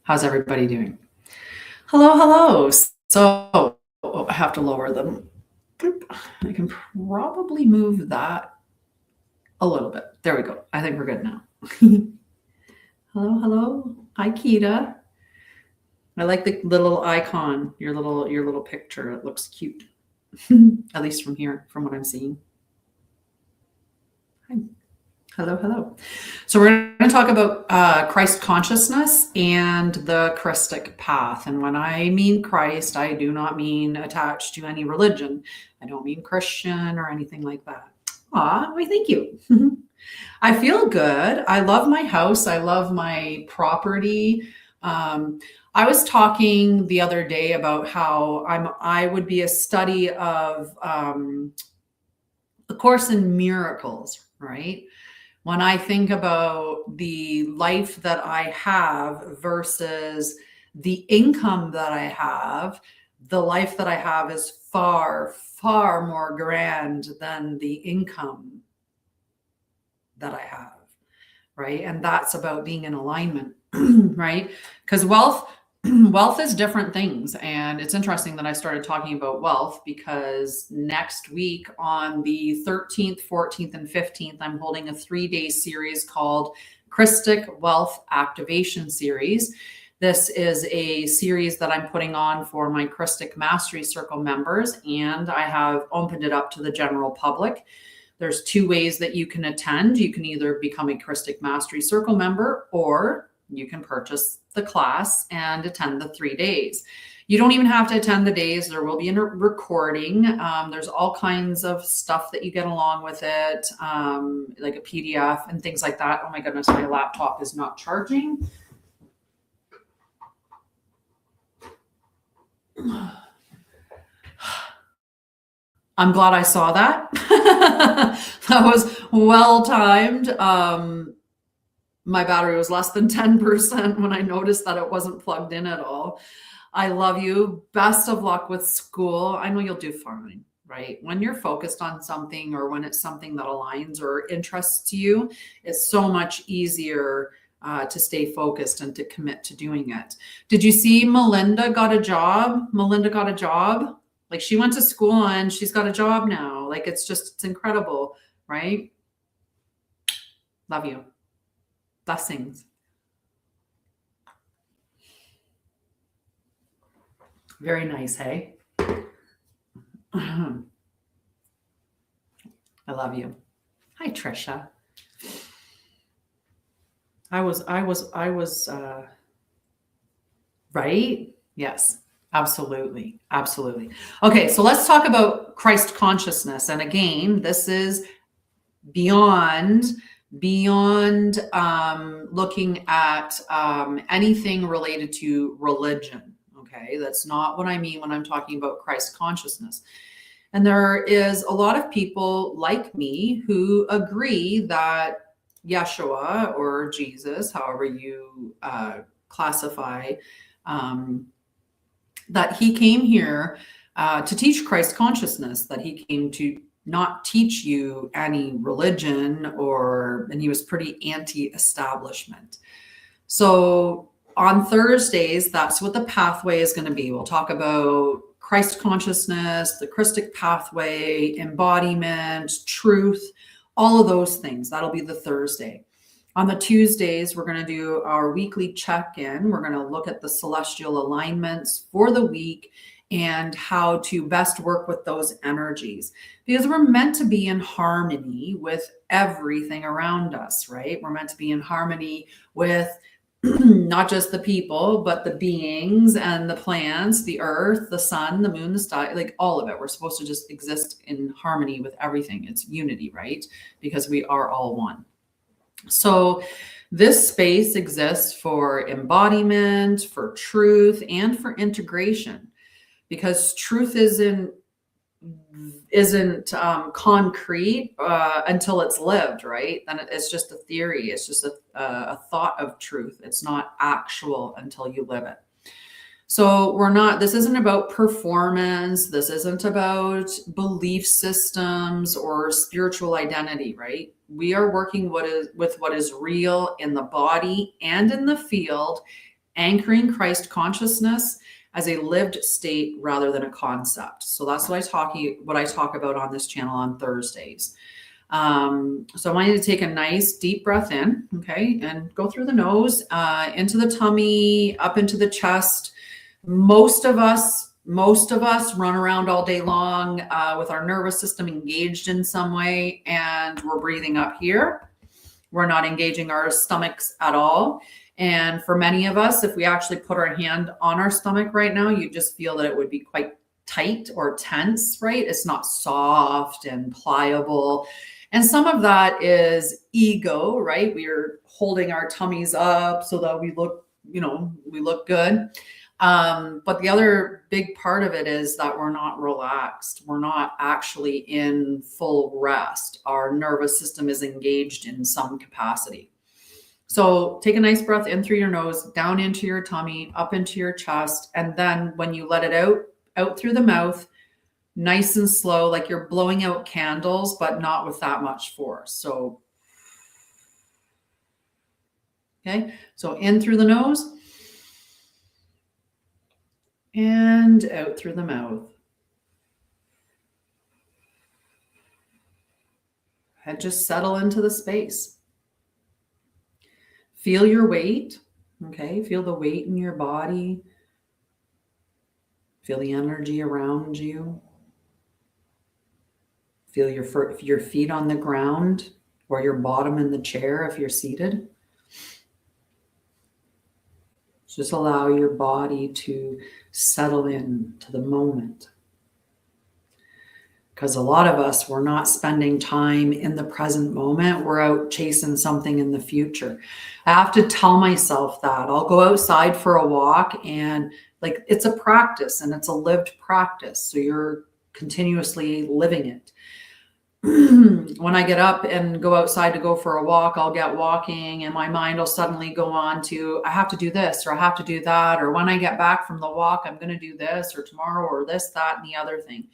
How's everybody doing? Hello, hello. So I have to lower them. Boop. I can probably move that a little bit. There we go. I think we're good now. Hello, hello. Hi, Kita. I like the little icon, your little picture. It looks cute. At least from here, from what I'm seeing. Hi. Hello, hello. So we're going to talk about Christ consciousness and the Krystic Path. And when I mean Christ, I do not mean attached to any religion. I don't mean Christian or anything like that. Why, thank you. I feel good. I love my house. I love my property. I was talking the other day about how I would be a study of the Course in Miracles, right? When I think about the life that I have versus the income that I have, the life that I have is far, far more grand than the income that I have, right? And that's about being in alignment, right? Because wealth is different things. And it's interesting that I started talking about wealth because next week on the 13th, 14th, and 15th, I'm holding a 3-day series called Krystic Wealth Activation Series. This is a series that I'm putting on for my Krystic Mastery Circle members, and I have opened it up to the general public. There's 2 ways that you can attend. You can either become a Krystic Mastery Circle member, or you can purchase the class and attend the 3 days. You don't even have to attend the days. There will be a recording. There's all kinds of stuff that you get along with it, like a PDF and things like that. Oh my goodness, my laptop is not charging. I'm glad I saw that. That was well timed. My battery was less than 10% when I noticed that it wasn't plugged in at all. I love you. Best of luck with school. I know you'll do fine, right? When you're focused on something or when it's something that aligns or interests you, it's so much easier to stay focused and to commit to doing it. Did you see Melinda got a job? Melinda got a job. Like, she went to school and she's got a job now. Like, it's incredible, right? Love you. Blessings. Very nice, hey? I love you. Hi, Trisha. I was right? Yes, absolutely. Absolutely. Okay, so let's talk about Christ consciousness. And again, this is beyond looking at anything related to religion. Okay, that's not what I mean when I'm talking about Christ consciousness. And there is a lot of people like me who agree that Yeshua, or Jesus, however you classify, that he came here to teach Christ consciousness, that he came to not teach you any religion, and he was pretty anti-establishment. So on Thursdays, that's what the pathway is going to be. We'll talk about Christ consciousness, the Krystic Pathway, embodiment, truth, all of those things. That'll be the Thursday. On the Tuesdays, we're going to do our weekly check-in. We're going to look at the celestial alignments for the week and how to best work with those energies, because we're meant to be in harmony with everything around us, right? We're meant to be in harmony with not just the people, but the beings and the plants, the earth, the sun, the moon, the sky, like all of it. We're supposed to just exist in harmony with everything. It's unity, right? Because we are all one. So this space exists for embodiment, for truth, and for integration, because truth isn't concrete until it's lived, right? Then it's just a theory. It's just a thought of truth. It's not actual until you live it. So this isn't about performance. This isn't about belief systems or spiritual identity, right? We are working with what is real in the body and in the field, anchoring Christ consciousness as a lived state rather than a concept. So that's what I talk about on this channel on Thursdays. So I want you to take a nice deep breath in, okay, and go through the nose, into the tummy, up into the chest. Most of us run around all day long with our nervous system engaged in some way, and we're breathing up here. We're not engaging our stomachs at all. And for many of us, if we actually put our hand on our stomach right now, you just feel that it would be quite tight or tense, right? It's not soft and pliable. And some of that is ego, right? We are holding our tummies up so that we look good. But the other big part of it is that we're not relaxed. We're not actually in full rest. Our nervous system is engaged in some capacity. So take a nice breath in through your nose, down into your tummy, up into your chest. And then when you let it out through the mouth, nice and slow, like you're blowing out candles, but not with that much force. So, okay. So in through the nose and out through the mouth. And just settle into the space. Feel your weight, okay? Feel the weight in your body. Feel the energy around you. Feel your feet on the ground or your bottom in the chair if you're seated. Just allow your body to settle in to the moment. Because a lot of us, we're not spending time in the present moment. We're out chasing something in the future. I have to tell myself that. I'll go outside for a walk, and like it's a practice and it's a lived practice. So you're continuously living it. When I get up and go outside to go for a walk, I'll get walking and my mind will suddenly go on to, I have to do this, or I have to do that. Or when I get back from the walk, I'm going to do this, or tomorrow, or this, that, and the other thing.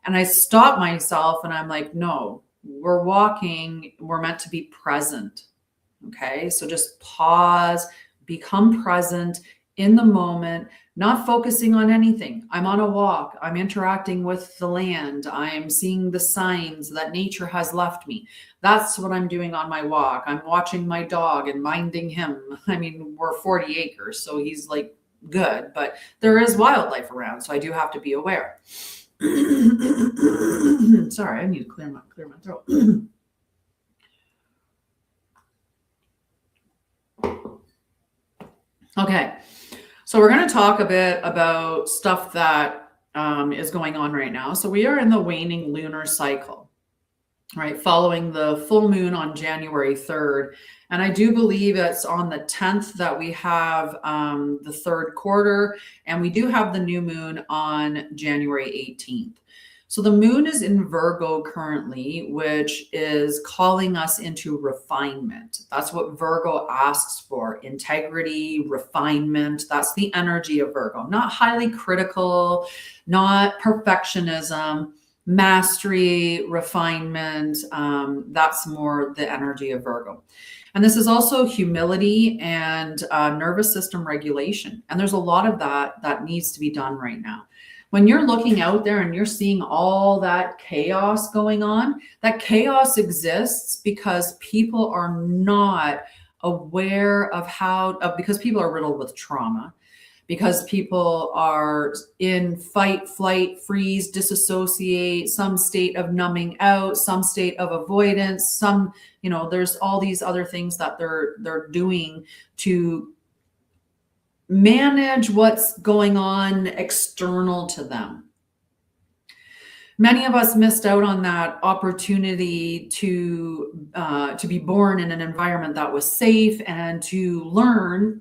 And I stop myself and I'm like, no, we're walking. We're meant to be present. Okay. So just pause, become present in the moment, not focusing on anything. I'm on a walk. I'm interacting with the land. I'm seeing the signs that nature has left me. That's what I'm doing on my walk. I'm watching my dog and minding him. I mean, we're 40 acres, so he's like good, but there is wildlife around. So I do have to be aware. Sorry, I need to clear my throat. Okay, so we're going to talk a bit about stuff that is going on right now. So we are in the waning lunar cycle, right? Following the full moon on January 3rd. And I do believe it's on the 10th that we have the third quarter, and we do have the new moon on January 18th. So the moon is in Virgo currently, which is calling us into refinement. That's what Virgo asks for: integrity, refinement. That's the energy of Virgo. Not highly critical, not perfectionism, mastery, refinement. That's more the energy of Virgo. And this is also humility and nervous system regulation. And there's a lot of that needs to be done right now. When you're looking out there and you're seeing all that chaos going on, that chaos exists because people are not aware of because people are riddled with trauma, because people are in fight, flight, freeze, disassociate, some state of numbing out, some state of avoidance, there's all these other things that they're doing to manage what's going on external to them. Many of us missed out on that opportunity to be born in an environment that was safe and to learn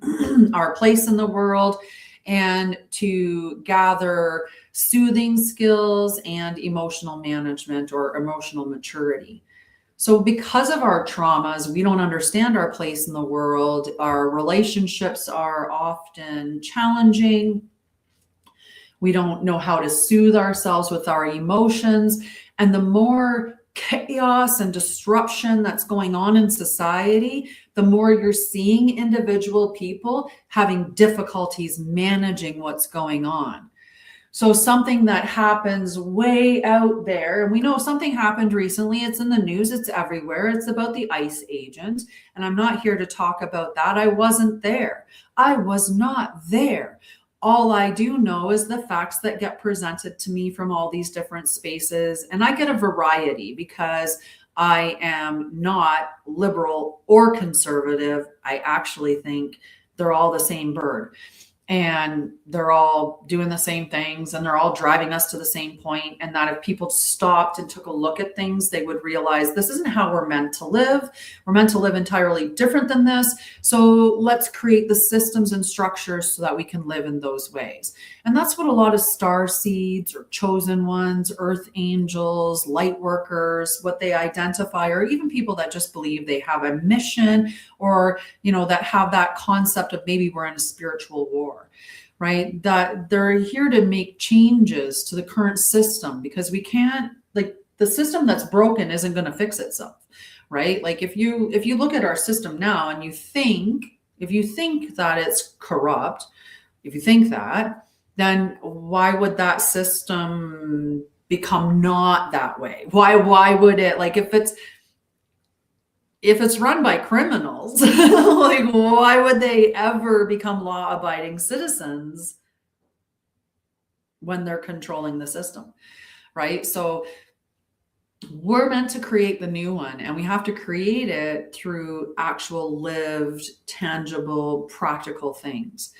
our place in the world and to gather soothing skills and emotional management or emotional maturity. So because of our traumas, we don't understand our place in the world. Our relationships are often challenging. We don't know how to soothe ourselves with our emotions. And the more chaos and disruption that's going on in society, the more you're seeing individual people having difficulties managing what's going on. So something that happens way out there, and we know something happened recently, it's in the news, it's everywhere. It's about the ICE agent. And I'm not here to talk about that. I wasn't there. I was not there. All I do know is the facts that get presented to me from all these different spaces. And I get a variety because I am not liberal or conservative. I actually think they're all the same bird. And they're all doing the same things, and they're all driving us to the same point. And that if people stopped and took a look at things, they would realize this isn't how we're meant to live. We're meant to live entirely different than this. So let's create the systems and structures so that we can live in those ways. And that's what a lot of star seeds or chosen ones, earth angels, light workers, what they identify, or even people that just believe they have a mission, or, you know, that have that concept of maybe we're in a spiritual war, right? That they're here to make changes to the current system, because we can't, like, the system that's broken isn't going to fix itself, right? Like if you look at our system now and if you think that it's corrupt, if you think that, then why would that system become not that way? Why would it, like, if it's run by criminals, like, why would they ever become law-abiding citizens when they're controlling the system, right? So we're meant to create the new one, and we have to create it through actual lived, tangible, practical things.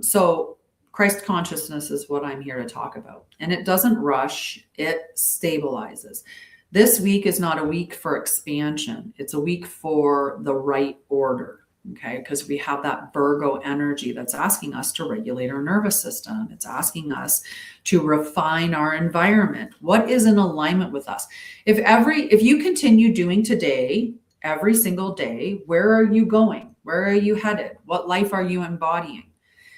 So Christ consciousness is what I'm here to talk about. And it doesn't rush, it stabilizes. This week is not a week for expansion. It's a week for the right order, okay? Because we have that Virgo energy that's asking us to regulate our nervous system. It's asking us to refine our environment. What is in alignment with us? If you continue doing today, every single day, where are you going? Where are you headed? What life are you embodying?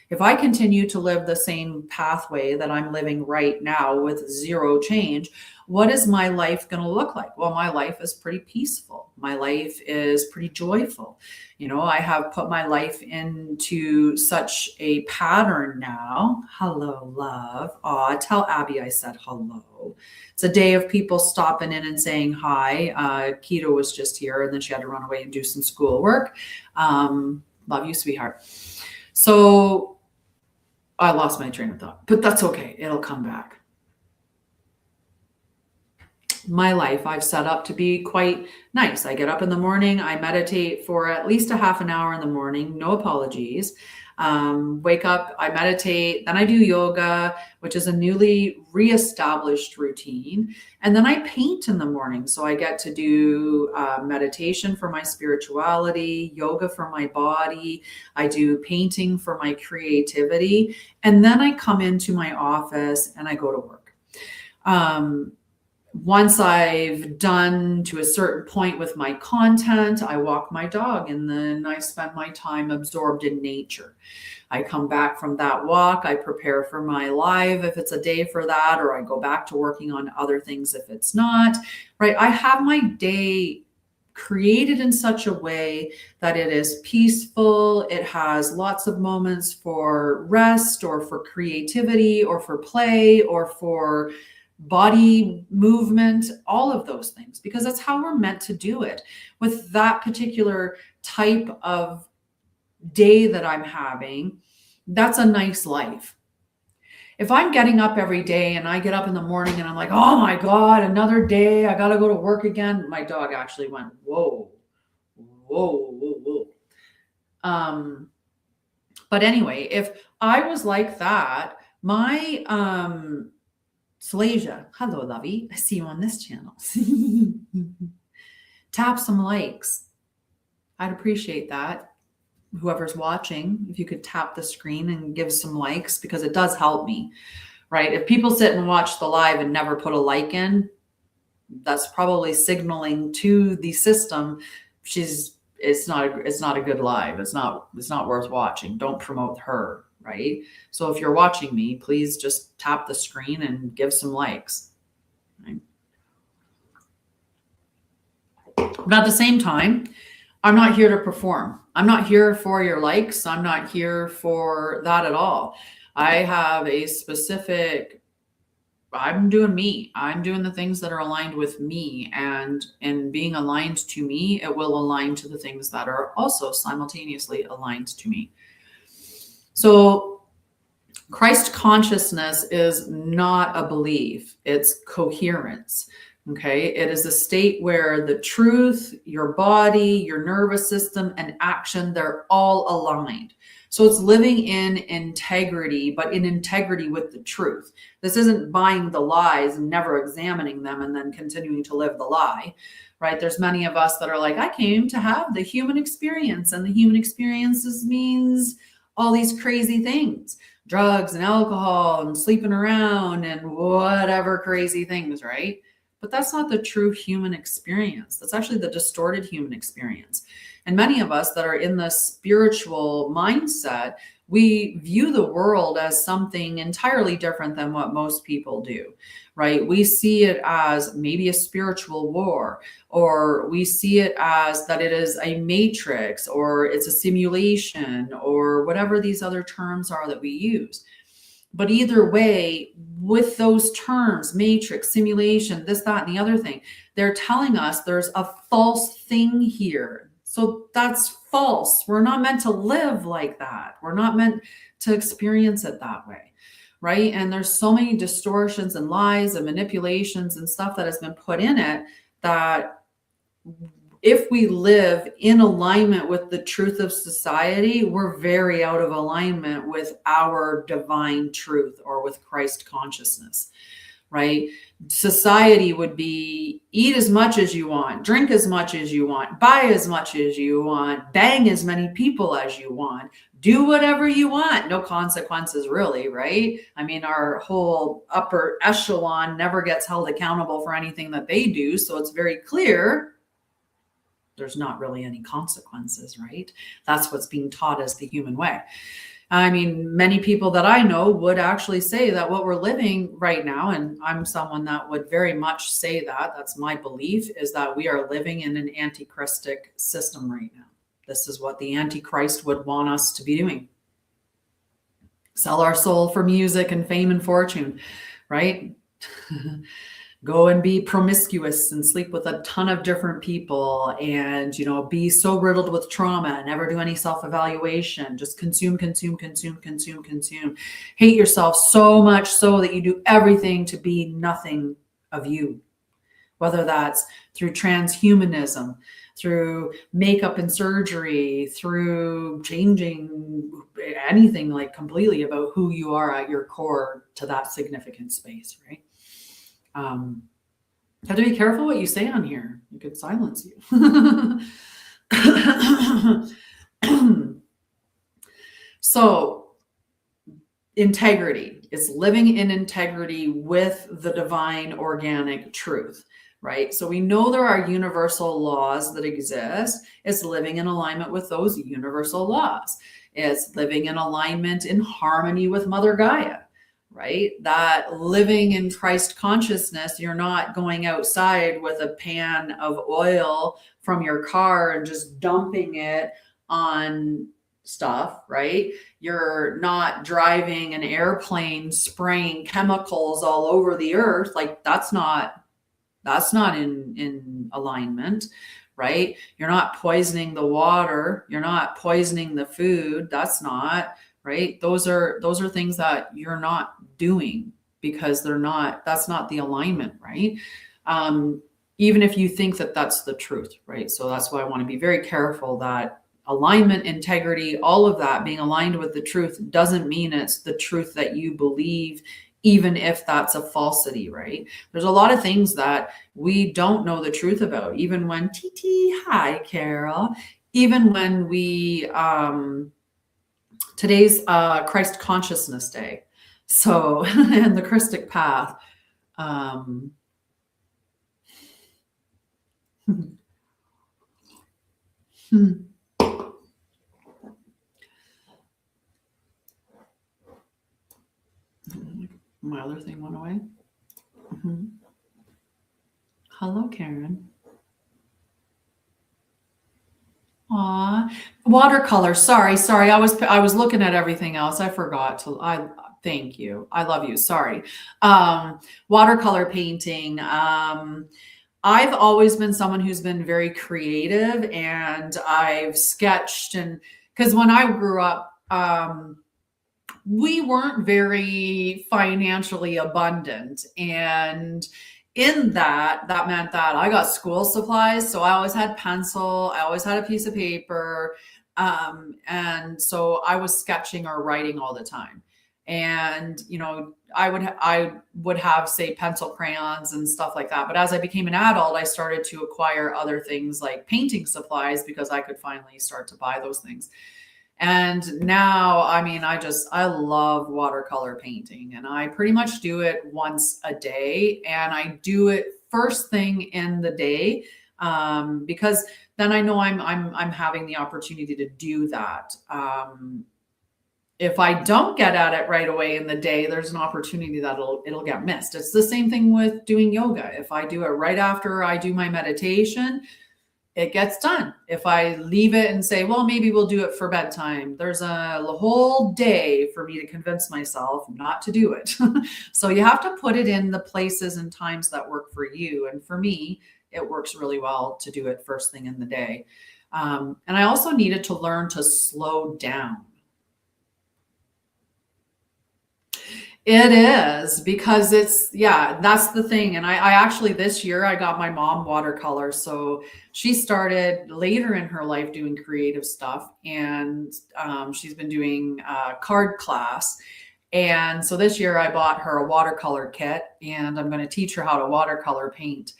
If I continue to live the same pathway that I'm living right now with zero change, what is my life going to look like? Well, my life is pretty peaceful. My life is pretty joyful. You know, I have put my life into such a pattern now. Hello, love. Aw, tell Abby I said hello. It's a day of people stopping in and saying hi. Keto was just here, and then she had to run away and do some schoolwork. Love you, sweetheart. So I lost my train of thought, but that's okay. It'll come back. My life I've set up to be quite nice. I get up in the morning. I meditate for at least a half an hour in the morning. No apologies. Wake up, I meditate, then I do yoga, which is a newly reestablished routine. And then I paint in the morning. So I get to do meditation for my spirituality, yoga for my body. I do painting for my creativity. And then I come into my office and I go to work. Once I've done to a certain point with my content, I walk my dog, and then I spend my time absorbed in nature. I come back from that walk, I prepare for my live if it's a day for that, or I go back to working on other things if it's not, right? I have my day created in such a way that it is peaceful. It has lots of moments for rest or for creativity or for play or for body movement, all of those things, because that's how we're meant to do it. With that particular type of day that I'm having, that's a nice life. If I'm getting up every day and I get up in the morning and I'm like, oh my God, another day, I got to go to work again. My dog actually went, whoa, whoa, whoa, whoa. But anyway, if I was like that, my, Sha'Ryah, hello, lovey. I see you on this channel. Tap some likes. I'd appreciate that. Whoever's watching, if you could tap the screen and give some likes, because it does help me, right? If people sit and watch the live and never put a like in, that's probably signaling to the system it's not a good live. It's not worth watching. Don't promote her. right? So if you're watching me, please just tap the screen and give some likes. Right? But at the same time, I'm not here to perform. I'm not here for your likes. I'm not here for that at all. I have a specific, I'm doing me. I'm doing the things that are aligned with me. And in being aligned to me, it will align to the things that are also simultaneously aligned to me. So Christ consciousness is not a belief, it's coherence. Okay, it is a state where the truth, your body, your nervous system, and action, they're all aligned. So it's living in integrity, but in integrity with the truth. This isn't buying the lies and never examining them and then continuing to live the lie, right? There's many of us that are like, I came to have the human experience, and the human experiences means all these crazy things. Drugs and alcohol and sleeping around and whatever crazy things, right? But that's not the true human experience. That's actually the distorted human experience. And many of us that are in the spiritual mindset, we view the world as something entirely different than what most people do, right? We see it as maybe a spiritual war, or we see it as that it is a matrix, or it's a simulation, or whatever these other terms are that we use. But either way, with those terms, matrix, simulation, this, that, and the other thing, they're telling us there's a false thing here. So that's false. We're not meant to live like that. We're not meant to experience it that way, right? And there's so many distortions and lies and manipulations and stuff that has been put in it that if we live in alignment with the truth of society, we're very out of alignment with our divine truth or with Christ consciousness, right? Society would be eat as much as you want, drink as much as you want, buy as much as you want, bang as many people as you want, do whatever you want, no consequences really, right? I mean, our whole upper echelon never gets held accountable for anything that they do. So it's very clear there's not really any consequences, right? That's what's being taught as the human way. I mean, many people that I know would actually say that what we're living right now, and I'm someone that would very much say that, that's my belief, is that we are living in an anti-Christic system right now. This is what the Antichrist would want us to be doing. Sell our soul for music and fame and fortune, right? Go and be promiscuous and sleep with a ton of different people and, be so riddled with trauma and never do any self-evaluation. Just consume, consume, consume, consume, consume. Hate yourself so much so that you do everything to be nothing of you, whether that's through transhumanism, through makeup and surgery, through changing anything like completely about who you are at your core to that significant space, right? You have to be careful what you say on here. It could silence you. So integrity is living in integrity with the divine organic truth, right? So we know there are universal laws that exist. It's living in alignment with those universal laws. It's living in alignment, in harmony with Mother Gaia, right? That living in Christ consciousness, you're not going outside with a pan of oil from your car and just dumping it on stuff, right? You're not driving an airplane spraying chemicals all over the earth. Like that's not in alignment, right? You're not poisoning the water. You're not poisoning the food. That's not, right? Those are things that you're not doing because that's not the alignment, right? Even if you think that that's the truth, right? So that's why I want to be very careful that alignment, integrity, all of that being aligned with the truth doesn't mean it's the truth that you believe, even if that's a falsity, right? There's a lot of things that we don't know the truth about, even when hi, Carol, even when we, today's Christ Consciousness Day. So, and the Krystic Path. My other thing went away. Hello, Karen. Aw, watercolor. Sorry. I was looking at everything else. I forgot to. I thank you. I love you. Sorry. Watercolor painting. I've always been someone who's been very creative, and I've sketched, and because when I grew up, we weren't very financially abundant, and in that meant that I got school supplies, so I always had pencil, I always had a piece of paper, and so I was sketching or writing all the time. And I would have, say, pencil crayons and stuff like that. But as I became an adult, I started to acquire other things like painting supplies because I could finally start to buy those things. And now, I mean, I love watercolor painting, and I pretty much do it once a day, and I do it first thing in the day, because then I know I'm having the opportunity to do that. If I don't get at it right away in the day, there's an opportunity that it'll get missed. It's the same thing with doing yoga. If I do it right after I do my meditation, it gets done. If I leave it and say, well, maybe we'll do it for bedtime, there's a whole day for me to convince myself not to do it. So you have to put it in the places and times that work for you. And for me, it works really well to do it first thing in the day. And I also needed to learn to slow down. It is, because that's the thing. And I actually, this year, I got my mom watercolor. So she started later in her life doing creative stuff, and she's been doing card class. And so this year I bought her a watercolor kit, and I'm going to teach her how to watercolor paint.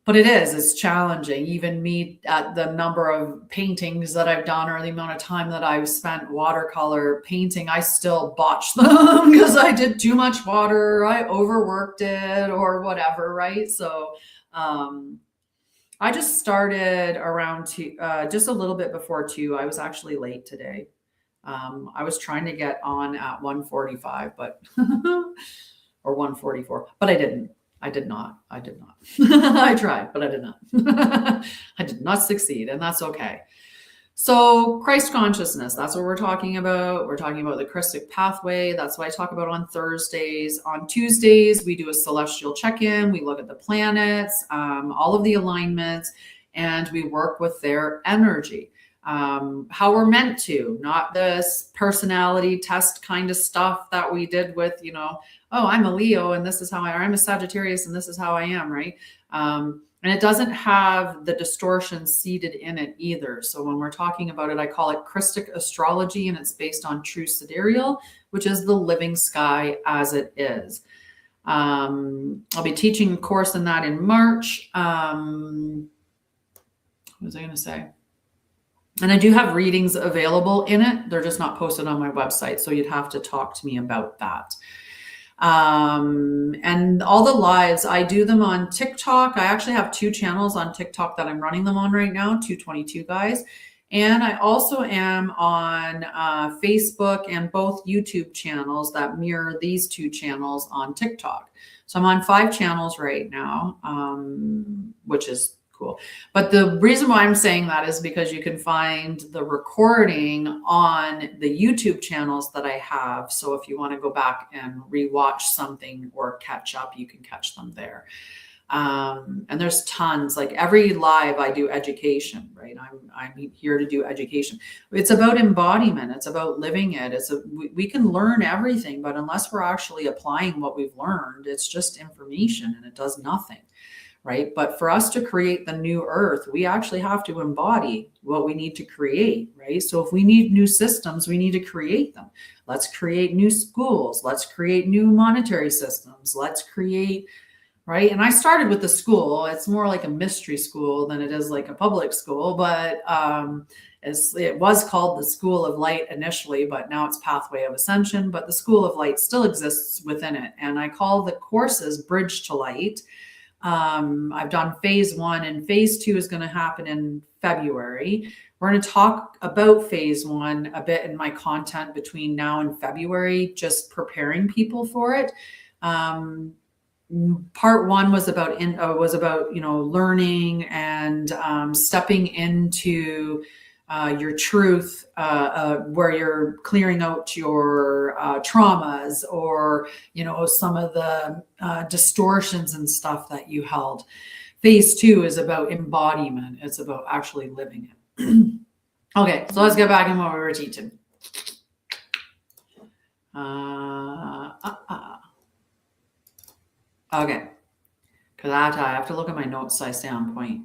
But it's challenging. Even me, at the number of paintings that I've done or the amount of time that I've spent watercolor painting, I still botch them because I did too much water, I overworked it, or whatever, right? So I just started around just a little bit before 2. I was actually late today. I was trying to get on at 1:45, but or 1:44, but I didn't. I did not. I tried, but I did not. I did not succeed, and that's okay. So Christ consciousness, that's what we're talking about. We're talking about the Krystic Pathway. That's what I talk about on Thursdays. On Tuesdays, we do a celestial check-in. We look at the planets, all of the alignments, and we work with their energy. How we're meant to, not this personality test kind of stuff that we did with, oh, I'm a Leo and this is how I'm a Sagittarius and this is how I am, right? And it doesn't have the distortion seated in it either. So when we're talking about it, I call it Krystic astrology, and it's based on true sidereal, which is the living sky as it is. I'll be teaching a course in that in March. What was I going to say? And I do have readings available in it. They're just not posted on my website. So you'd have to talk to me about that. And all the lives, I do them on TikTok. I actually have 2 channels on TikTok that I'm running them on right now, 222 guys. And I also am on Facebook and both YouTube channels that mirror these 2 channels on TikTok. So I'm on 5 channels right now, which is cool. But the reason why I'm saying that is because you can find the recording on the YouTube channels that I have. So if you want to go back and rewatch something or catch up, you can catch them there. And there's tons, like every live I do education, right? I'm here to do education. It's about embodiment. It's about living it. We can learn everything, but unless we're actually applying what we've learned, it's just information and it does nothing. Right? But for us to create the new earth, we actually have to embody what we need to create, right? So if we need new systems, we need to create them. Let's create new schools. Let's create new monetary systems. Let's create, right? And I started with the school. It's more like a mystery school than it is like a public school, but it was called the School of Light initially, but now it's Pathway of Ascension, but the School of Light still exists within it. And I call the courses Bridge to Light. I've done phase 1 and phase 2 is going to happen in February. We're going to talk about phase one a bit in my content between now and February, just preparing people for it. Part one was about learning and stepping into your truth, where you're clearing out your traumas or some of the distortions and stuff that you held. Phase two is about embodiment. It's about actually living it. Okay, so let's get back in what we were teaching. Okay, because I have to look at my notes so I stay on point.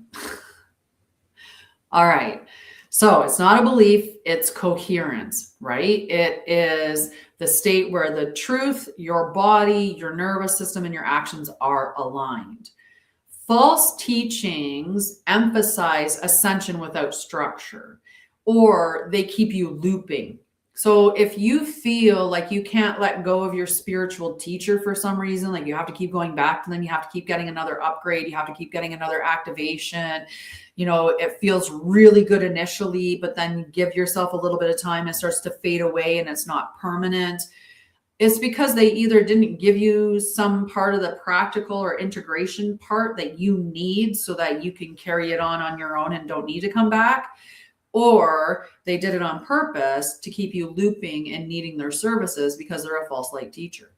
All right, so it's not a belief, it's coherence, right? It is the state where the truth, your body, your nervous system, and your actions are aligned. False teachings emphasize ascension without structure, or they keep you looping. So if you feel like you can't let go of your spiritual teacher for some reason, like you have to keep going back to them, you have to keep getting another upgrade, you have to keep getting another activation, it feels really good initially, but then you give yourself a little bit of time, it starts to fade away and it's not permanent. It's because they either didn't give you some part of the practical or integration part that you need so that you can carry it on your own and don't need to come back, or they did it on purpose to keep you looping and needing their services because they're a false light teacher.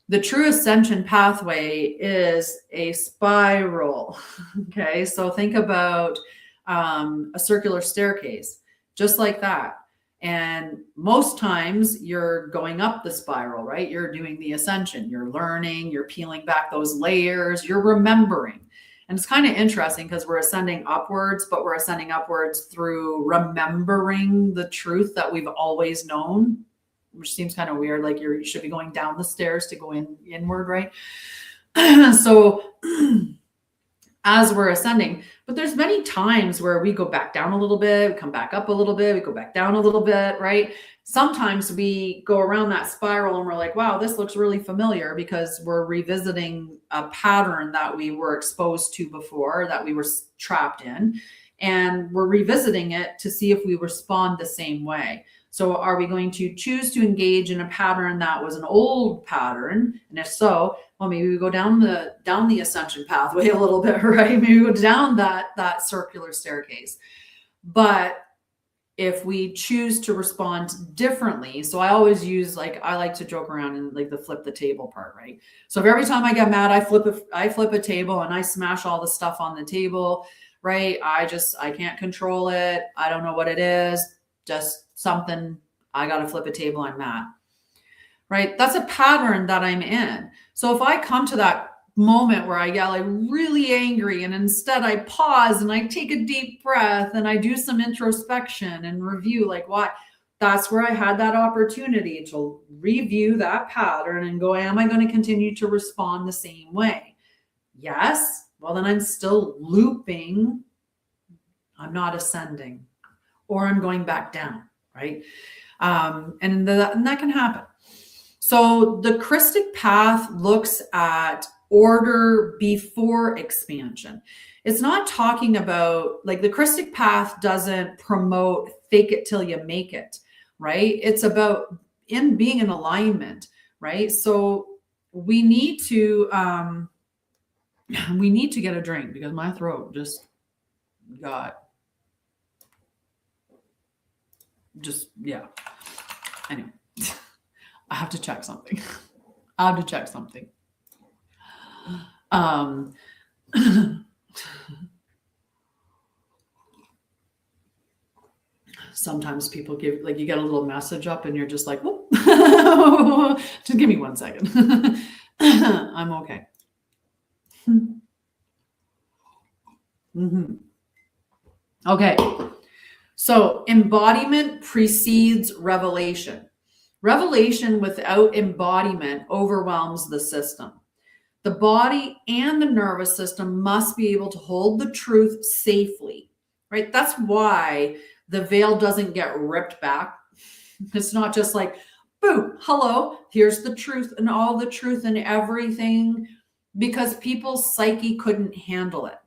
The true ascension pathway is a spiral. Okay, so think about a circular staircase, just like that. And most times you're going up the spiral, right? You're doing the ascension, you're learning, you're peeling back those layers, you're remembering. And it's kind of interesting because we're ascending upwards, but we're ascending upwards through remembering the truth that we've always known, which seems kind of weird. Like you should be going down the stairs to go inward, right? So as we're ascending, but there's many times where we go back down a little bit, we come back up a little bit, we go back down a little bit, right? Sometimes we go around that spiral and we're like, wow, this looks really familiar, because we're revisiting a pattern that we were exposed to before, that we were trapped in, and we're revisiting it to see if we respond the same way. So are we going to choose to engage in a pattern that was an old pattern? And if so, well, maybe we go down the ascension pathway a little bit, right? Maybe we go down that circular staircase. But if we choose to respond differently, so I always use, I like to joke around and the flip the table part, right? So if every time I get mad, I flip a table and I smash all the stuff on the table, right? I can't control it. I don't know what it is. Just something, I got to flip a table, I'm mad, right? That's a pattern that I'm in. So if I come to that moment where I get really angry, and instead I pause and I take a deep breath and I do some introspection and review, why, that's where I had that opportunity to review that pattern and go, am I going to continue to respond the same way? Yes. Well, then I'm still looping. I'm not ascending, or I'm going back down, right? And that can happen. So the Krystic Path looks at order before expansion. It's not talking about, the Krystic Path doesn't promote fake it till you make it, right? It's about being in alignment, right? So we need to get a drink because my throat just yeah. Anyway, I have to check something. Sometimes people give, you get a little message up and you're just like, whoop. Just give me 1 second. I'm okay. Okay. So embodiment precedes revelation. Revelation without embodiment overwhelms the system. The body and the nervous system must be able to hold the truth safely, right? That's why the veil doesn't get ripped back. It's not just boom, hello, here's the truth and all the truth and everything, because people's psyche couldn't handle it.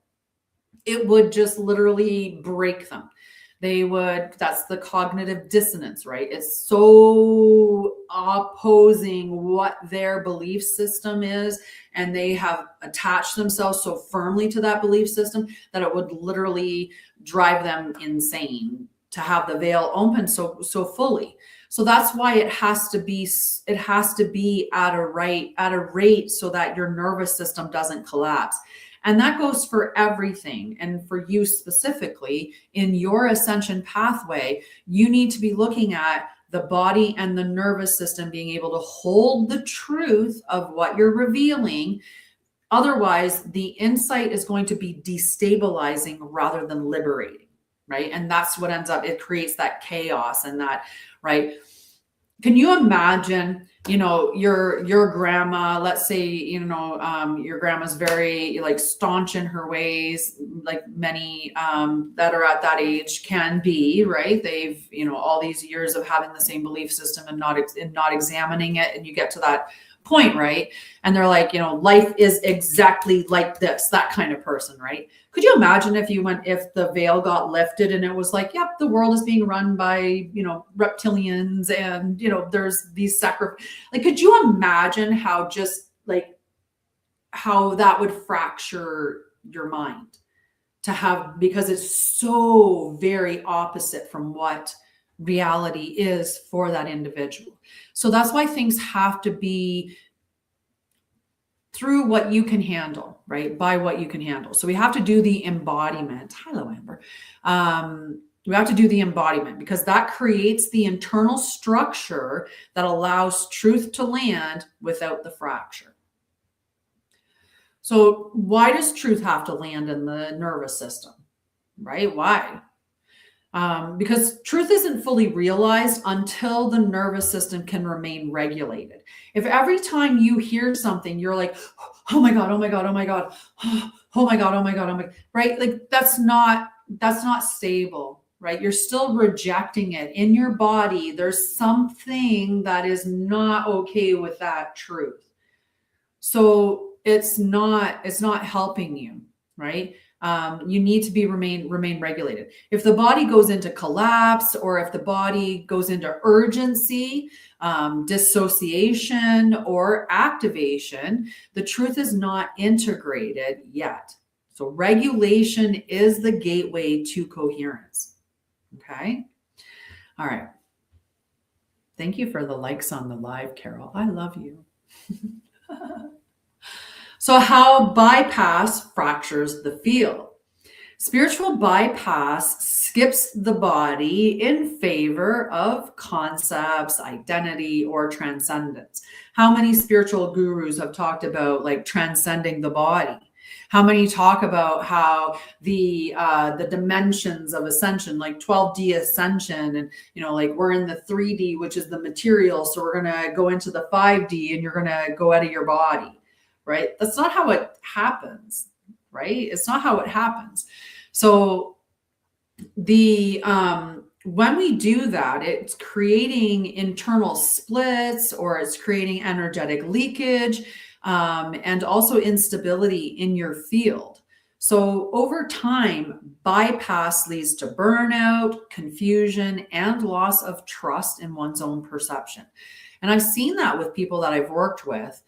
It would just literally break them. That's the cognitive dissonance, right? It's so opposing what their belief system is, and they have attached themselves so firmly to that belief system that it would literally drive them insane to have the veil open so fully. So that's why it has to be at a rate so that your nervous system doesn't collapse. And that goes for everything. And for you specifically, in your ascension pathway, you need to be looking at the body and the nervous system being able to hold the truth of what you're revealing. Otherwise, the insight is going to be destabilizing rather than liberating, right? And that's what ends up, it creates that chaos and that, right? Can you imagine, your grandma, let's say, your grandma's very like staunch in her ways, like many that are at that age can be, right? They've, all these years of having the same belief system and not examining it. And you get to that point, right? And they're like, life is exactly like this, that kind of person, right? Could you imagine if the veil got lifted and it was like, yep, the world is being run by, reptilians and, there's these like, could you imagine how that would fracture your mind because it's so very opposite from what reality is for that individual. So that's why things have to be through what you can handle, right? By what you can handle. So we have to do the embodiment. Hello, Amber. We have to do the embodiment because that creates the internal structure that allows truth to land without the fracture. So why does truth have to land in the nervous system, right? Why? Because truth isn't fully realized until the nervous system can remain regulated. If every time you hear something, you're like, oh my God, oh my God, oh my God, oh my God, oh my God, oh my God, right? Like that's not stable, right? You're still rejecting it in your body. There's something that is not okay with that truth. So it's not helping you, right? You need to remain regulated. If the body goes into collapse or if the body goes into urgency, dissociation or activation, the truth is not integrated yet. So regulation is the gateway to coherence. Okay. All right. Thank you for the likes on the live, Carol. I love you. So how bypass fractures the field. Spiritual bypass skips the body in favor of concepts, identity, or transcendence. How many spiritual gurus have talked about like transcending the body? How many talk about how the dimensions of ascension, like 12D ascension, and like we're in the 3D, which is the material, so we're gonna go into the 5D, and you're gonna go out of your body. Right? That's not how it happens, right? It's not how it happens. So when we do that, it's creating internal splits or it's creating energetic leakage and also instability in your field. So over time, bypass leads to burnout, confusion, and loss of trust in one's own perception. And I've seen that with people that I've worked with.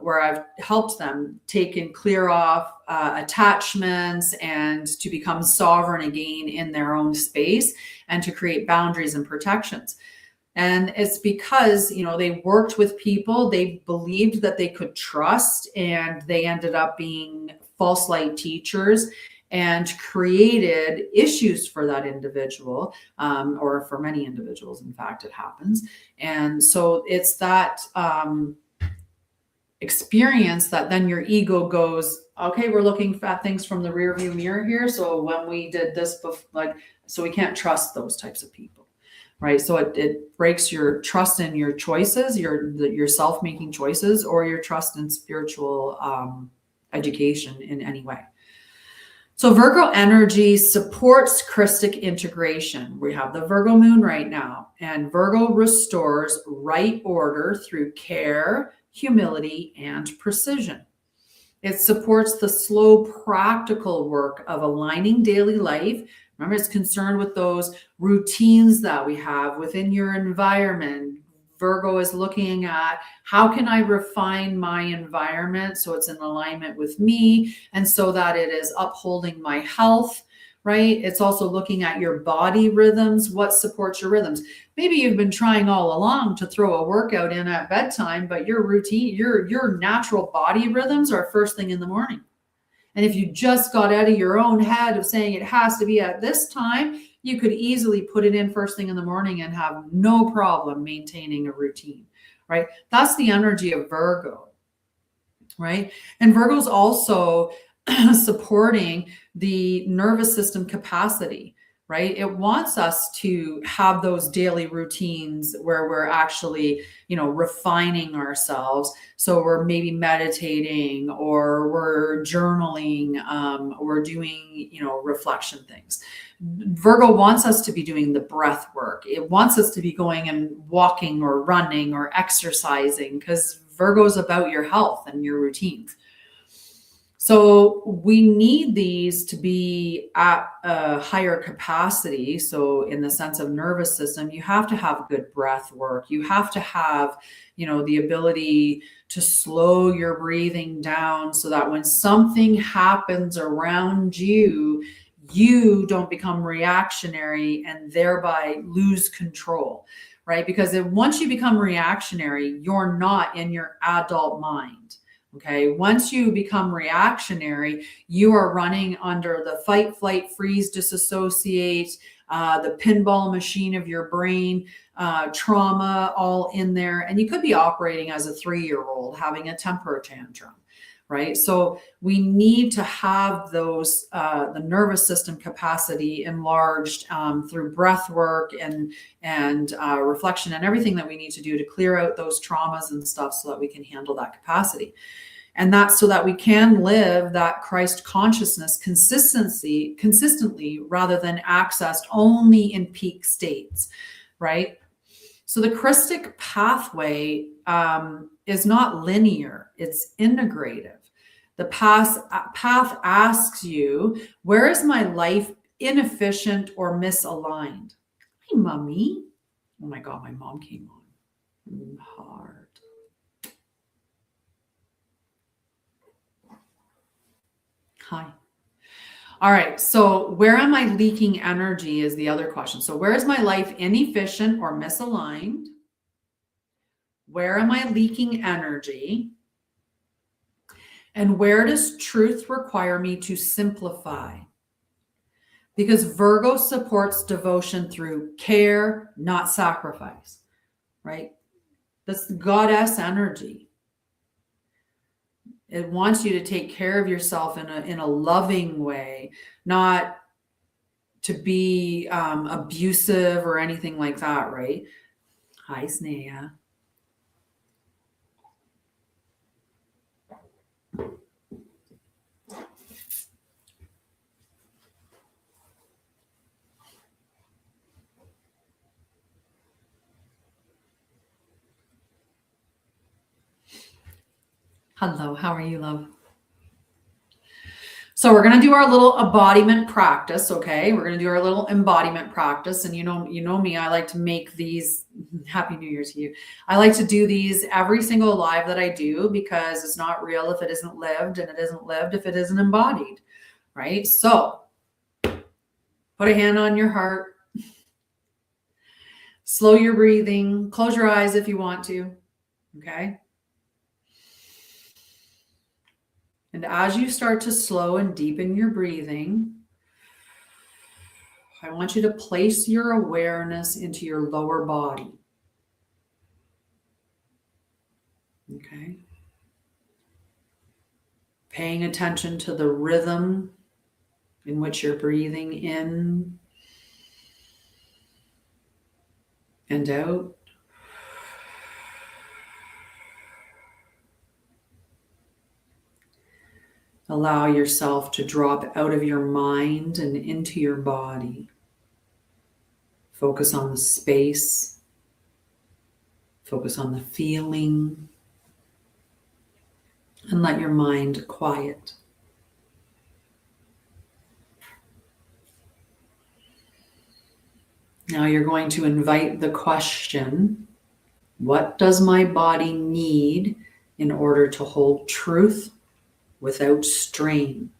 Where I've helped them take and clear off attachments and to become sovereign again in their own space and to create boundaries and protections. And it's because, they worked with people they believed that they could trust, and they ended up being false light teachers and created issues for that individual, or for many individuals. In fact, it happens. And so it's that experience that then your ego goes, okay, we're looking at things from the rear view mirror here. So when we did this before, so we can't trust those types of people, right? So it breaks your trust in your choices, your self-making choices, or your trust in spiritual education in any way. So Virgo energy supports Krystic integration. We have the Virgo moon right now, and Virgo restores right order through care, humility, and precision. It supports the slow, practical work of aligning daily life, Remember, it's concerned with those routines that we have within your environment. Virgo is looking at how can I refine my environment so it's in alignment with me and so that it is upholding my health, right? It's also looking at your body rhythms, what supports your rhythms. Maybe you've been trying all along to throw a workout in at bedtime, but your routine, your natural body rhythms are first thing in the morning. And if you just got out of your own head of saying it has to be at this time, you could easily put it in first thing in the morning and have no problem maintaining a routine, right? That's the energy of Virgo, right? And Virgo's also supporting the nervous system capacity, right? It wants us to have those daily routines where we're actually, refining ourselves. So we're maybe meditating or we're journaling, we're doing, reflection things. Virgo wants us to be doing the breath work. It wants us to be going and walking or running or exercising because Virgo is about your health and your routines. So we need these to be at a higher capacity. So in the sense of nervous system, you have to have good breath work. You have to have, the ability to slow your breathing down so that when something happens around you, you don't become reactionary and thereby lose control, right? Because once you become reactionary, you're not in your adult mind. Okay. Once you become reactionary, you are running under the fight, flight, freeze, disassociate, the pinball machine of your brain, trauma all in there. And you could be operating as a 3-year-old having a temper tantrum, right? So we need to have those, the nervous system capacity enlarged through breath work and reflection and everything that we need to do to clear out those traumas and stuff so that we can handle that capacity. And that's so that we can live that Christ consciousness consistently rather than accessed only in peak states, right? So the Krystic pathway is not linear, it's integrative. The path asks you, where is my life inefficient or misaligned? Hey, mommy. Oh my God, my mom came on hard. Hi. All right. So where am I leaking energy is the other question. So where is my life inefficient or misaligned? Where am I leaking energy? And where does truth require me to simplify? Because Virgo supports devotion through care, not sacrifice, right? That's the goddess energy. It wants you to take care of yourself in a loving way, not to be abusive or anything like that, right? Hi, Sha'Ryah. Hello, how are you, love? So we're going to do our little embodiment practice, okay? We're going to do our little embodiment practice. And you know me, I like to make these, Happy New Year to you. I like to do these every single live that I do because it's not real if it isn't lived, and it isn't lived if it isn't embodied, right? So put a hand on your heart. Slow your breathing. Close your eyes if you want to, okay? And as you start to slow and deepen your breathing, I want you to place your awareness into your lower body. Okay. Paying attention to the rhythm in which you're breathing in and out. Allow yourself to drop out of your mind and into your body. Focus on the space. Focus on the feeling. And let your mind quiet. Now you're going to invite the question, what does my body need in order to hold truth without strain?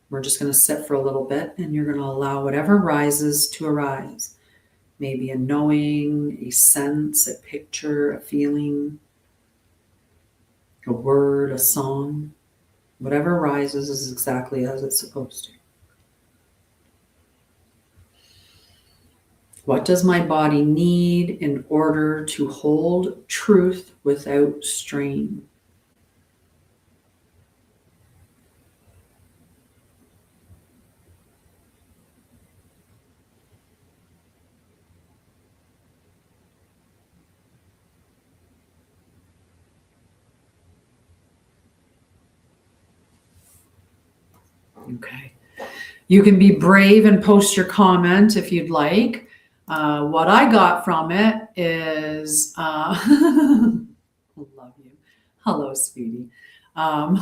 We're just going to sit for a little bit, and you're going to allow whatever rises to arise. Maybe a knowing, a sense, a picture, a feeling, a word, a song. Whatever rises is exactly as it's supposed to. What does my body need in order to hold truth without strain? Okay. You can be brave and post your comment if you'd like. What I got from it is, love you. Hello, sweetie. I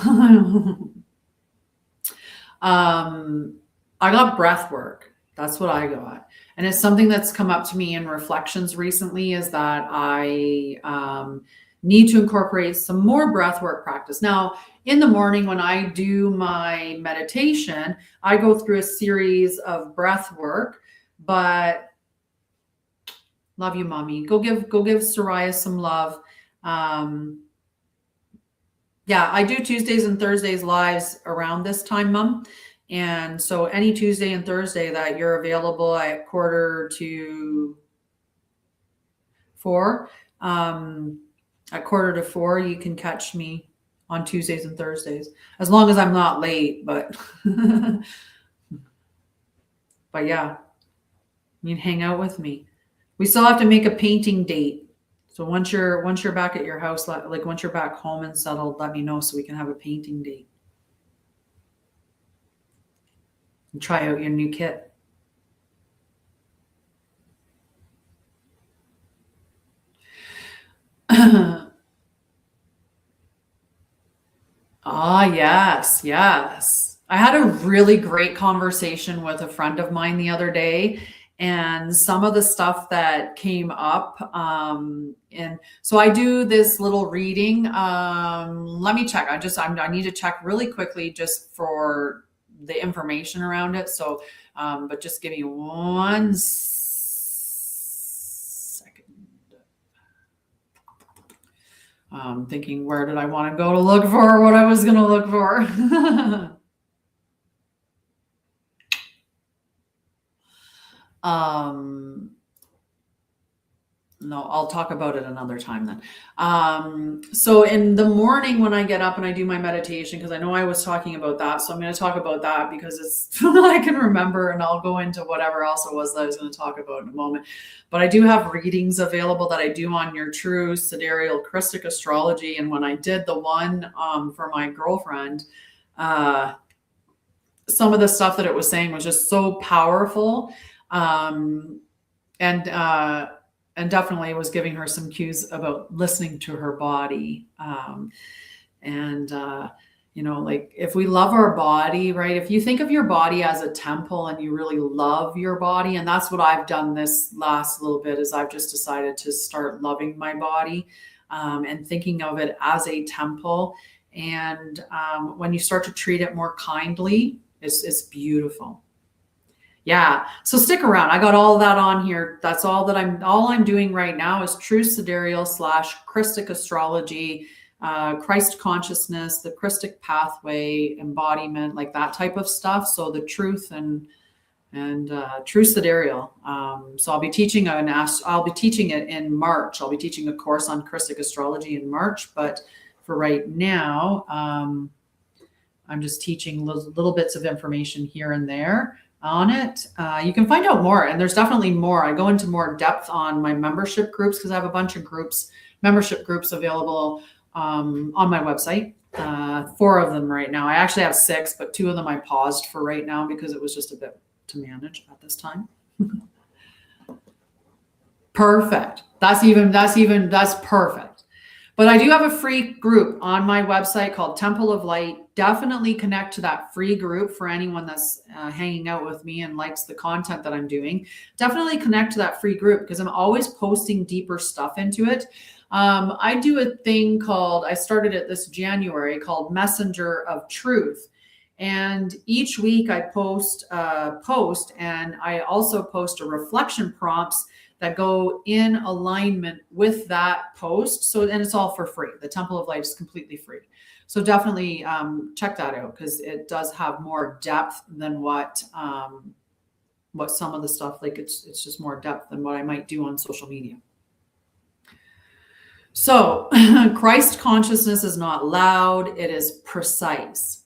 got breath work. That's what I got. And it's something that's come up to me in reflections recently, is that I need to incorporate some more breath work practice. Now, in the morning when I do my meditation, I go through a series of breath work, but love you, mommy. Go give Sha'Ryah some love. Yeah, I do Tuesdays and Thursdays lives around this time, Mom. And so any Tuesday and Thursday that you're available at 3:45, at 3:45, you can catch me on Tuesdays and Thursdays, as long as I'm not late. But but yeah, you can hang out with me. We still have to make a painting date. So once you're back at your house, like once you're back home and settled, let me know so we can have a painting date and try out your new kit. Yes, yes. I had a really great conversation with a friend of mine the other day, and some of the stuff that came up. And so I do this little reading. Let me check. I need to check really quickly just for the information around it. So, but just give me 1 second. Thinking, where did I want to go to look for what I was going to look for? No, I'll talk about it another time then. So in the morning when I get up and I do my meditation, because I know I was talking about that, so I'm going to talk about that because it's I can remember, and I'll go into whatever else it was that I was going to talk about in a moment. But I do have readings available that I do on your true sidereal Krystic astrology, and when I did the one for my girlfriend, some of the stuff that it was saying was just so powerful. And definitely was giving her some cues about listening to her body. Like if we love our body, right? If you think of your body as a temple and you really love your body, and that's what I've done this last little bit, is I've just decided to start loving my body and thinking of it as a temple. And when you start to treat it more kindly, it's beautiful. Yeah. So stick around. I got all of that on here. That's all I'm doing right now is true sidereal / Krystic astrology, Christ consciousness, the Krystic Pathway, embodiment, like that type of stuff. So the truth and true sidereal. So I'll be teaching it in March. I'll be teaching a course on Krystic astrology in March, but for right now, I'm just teaching little bits of information here and there on it. You can find out more, and there's definitely more. I go into more depth on my membership groups because I have a bunch of membership groups available on my website. 4 of them right now. I actually have 6, but 2 of them I paused for right now because it was just a bit to manage at this time. Perfect. That's perfect. But I do have a free group on my website called templeoflight.com. definitely connect to that free group for anyone that's hanging out with me and likes the content that I'm doing. Definitely connect to that free group because I'm always posting deeper stuff into it. I do a thing called, I started it this January, called Messenger of Truth. And each week I post a post, and I also post a reflection prompts that go in alignment with that post. So, and it's all for free. The Temple of Light is completely free. So definitely check that out because it does have more depth than what some of the stuff, like it's just more depth than what I might do on social media. So Christ consciousness is not loud, it is precise.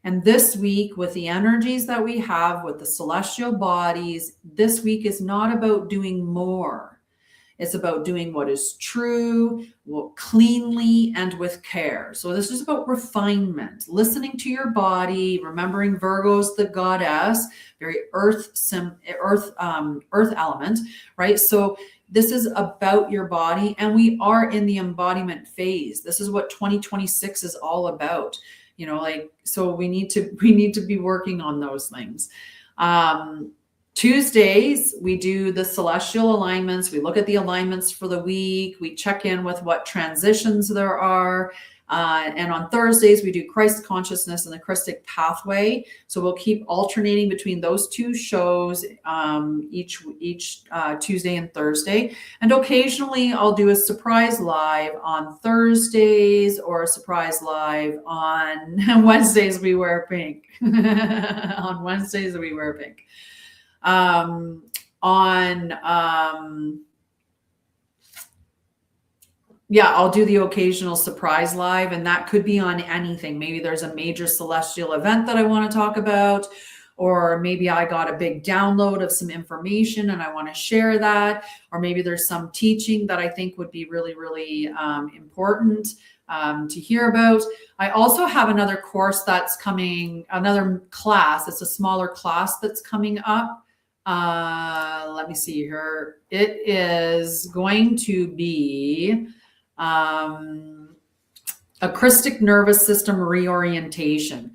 And this week, with the energies that we have with the celestial bodies, this week is not about doing more. It's about doing what is true, cleanly, and with care. So this is about refinement, listening to your body, remembering Virgo's the goddess, very earth element, right? So this is about your body, and we are in the embodiment phase. This is what 2026 is all about. So we need to be working on those things. Tuesdays, we do the celestial alignments. We look at the alignments for the week. We check in with what transitions there are. And on Thursdays, we do Christ consciousness and the Krystic Pathway. So we'll keep alternating between those two shows each Tuesday and Thursday. And occasionally I'll do a surprise live on Thursdays or a surprise live on Wednesdays. We wear pink. On Wednesdays, we wear pink. I'll do the occasional surprise live, and that could be on anything. Maybe there's a major celestial event that I want to talk about, or maybe I got a big download of some information and I want to share that, or maybe there's some teaching that I think would be really, really important to hear about. I also have another course that's coming, another class. It's a smaller class that's coming up. Let me see here. It is going to be a Krystic nervous system reorientation.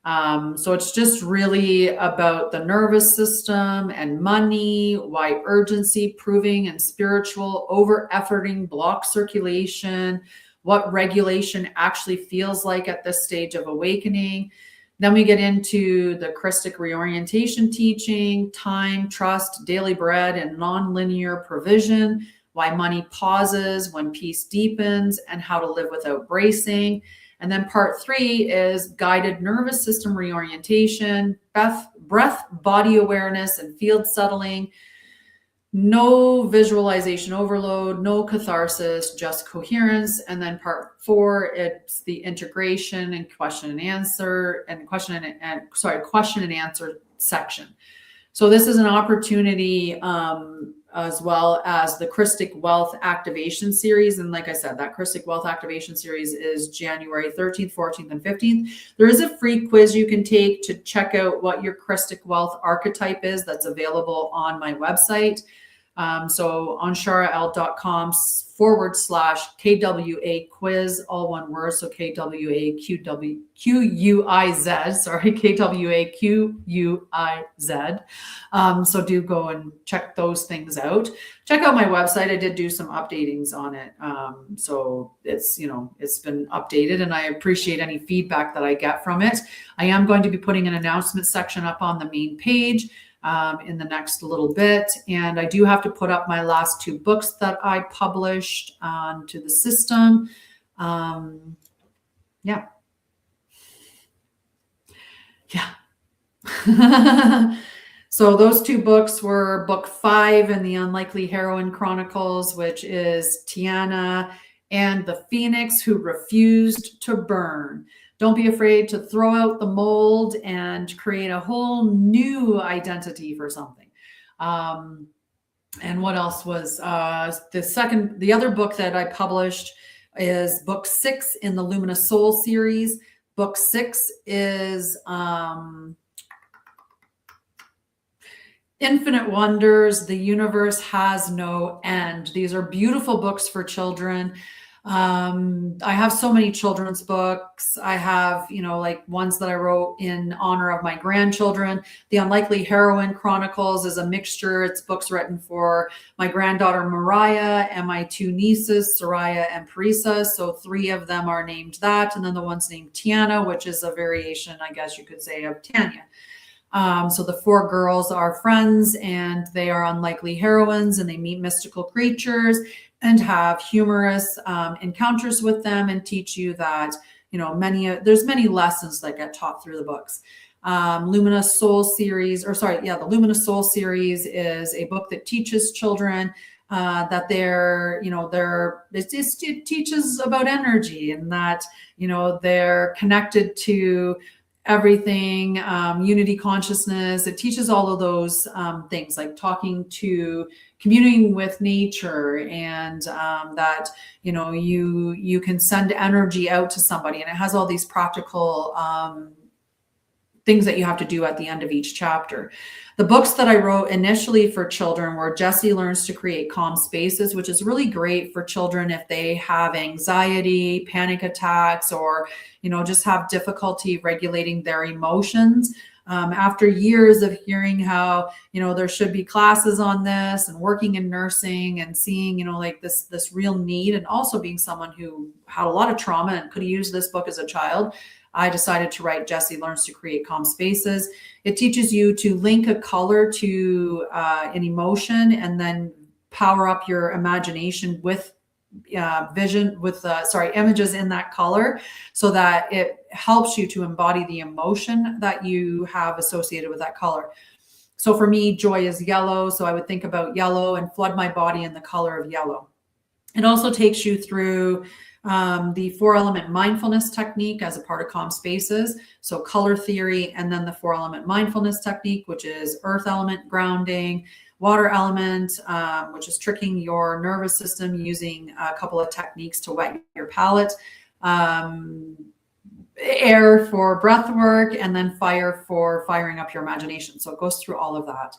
So it's just really about the nervous system and money, why urgency, proving, and spiritual over-efforting block circulation, what regulation actually feels like at this stage of awakening. Then we get into the Krystic reorientation teaching, time, trust, daily bread, and nonlinear provision, why money pauses when peace deepens, and how to live without bracing. And then part 3 is guided nervous system reorientation, breath, body awareness, and field settling. No visualization overload, no catharsis, just coherence. And then part 4, it's the integration and question and answer section. So this is an opportunity as well as the Krystic Wealth Activation Series. And like I said, that Krystic Wealth Activation Series is January 13th, 14th, and 15th. There is a free quiz you can take to check out what your Krystic Wealth archetype is that's available on my website. So on sha'ryah.com/KWA quiz, all one word. So KWAQUIZ, sorry, KWAQUIZ. So do go and check those things out. Check out my website. I did do some updatings on it. So it's been updated, and I appreciate any feedback that I get from it. I am going to be putting an announcement section up on the main page in the next little bit. And I do have to put up my last 2 books that I published onto the system. Yeah. So those 2 books were book 5 in the Unlikely Heroine Chronicles, which is Tiana and the Phoenix Who Refused to Burn. Don't be afraid to throw out the mold and create a whole new identity for something. And what else was the other book that I published is book 6 in the Luminous Soul series. Book 6 is Infinite Wonders, The Universe Has No End. These are beautiful books for children. I have so many children's books. I have, like ones that I wrote in honor of my grandchildren. The Unlikely Heroine Chronicles is a mixture. It's books written for my granddaughter Mariah and my two nieces, Sha'Ryah and Parisa. So three of them are named that. And then the one's named Tiana, which is a variation, I guess you could say, of Tanya. So the four girls are friends, and they are unlikely heroines, and they meet mystical creatures and have humorous encounters with them, and teach you that, there's many lessons that get taught through the books. Luminous Soul series, the Luminous Soul series is a book that teaches children that it teaches about energy, and that, they're connected to everything, unity consciousness. It teaches all of those things, like communing with nature, and that you can send energy out to somebody, and it has all these practical things that you have to do at the end of each chapter. The books that I wrote initially for children were Jessie Learns to Create Calm Spaces, which is really great for children if they have anxiety, panic attacks, or, just have difficulty regulating their emotions. After years of hearing how, there should be classes on this, and working in nursing and seeing, like this real need, and also being someone who had a lot of trauma and could have used this book as a child, I decided to write Jessie Learns to Create Calm Spaces. It teaches you to link a color to an emotion, and then power up your imagination with images in that color, so that it helps you to embody the emotion that you have associated with that color. So for me, joy is yellow. So I would think about yellow and flood my body in the color of yellow. It also takes you through the 4-element mindfulness technique as a part of Calm Spaces. So color theory, and then the 4-element mindfulness technique, which is earth element grounding, water element, which is tricking your nervous system using a couple of techniques to wet your palate, air for breath work, and then fire for firing up your imagination. So it goes through all of that.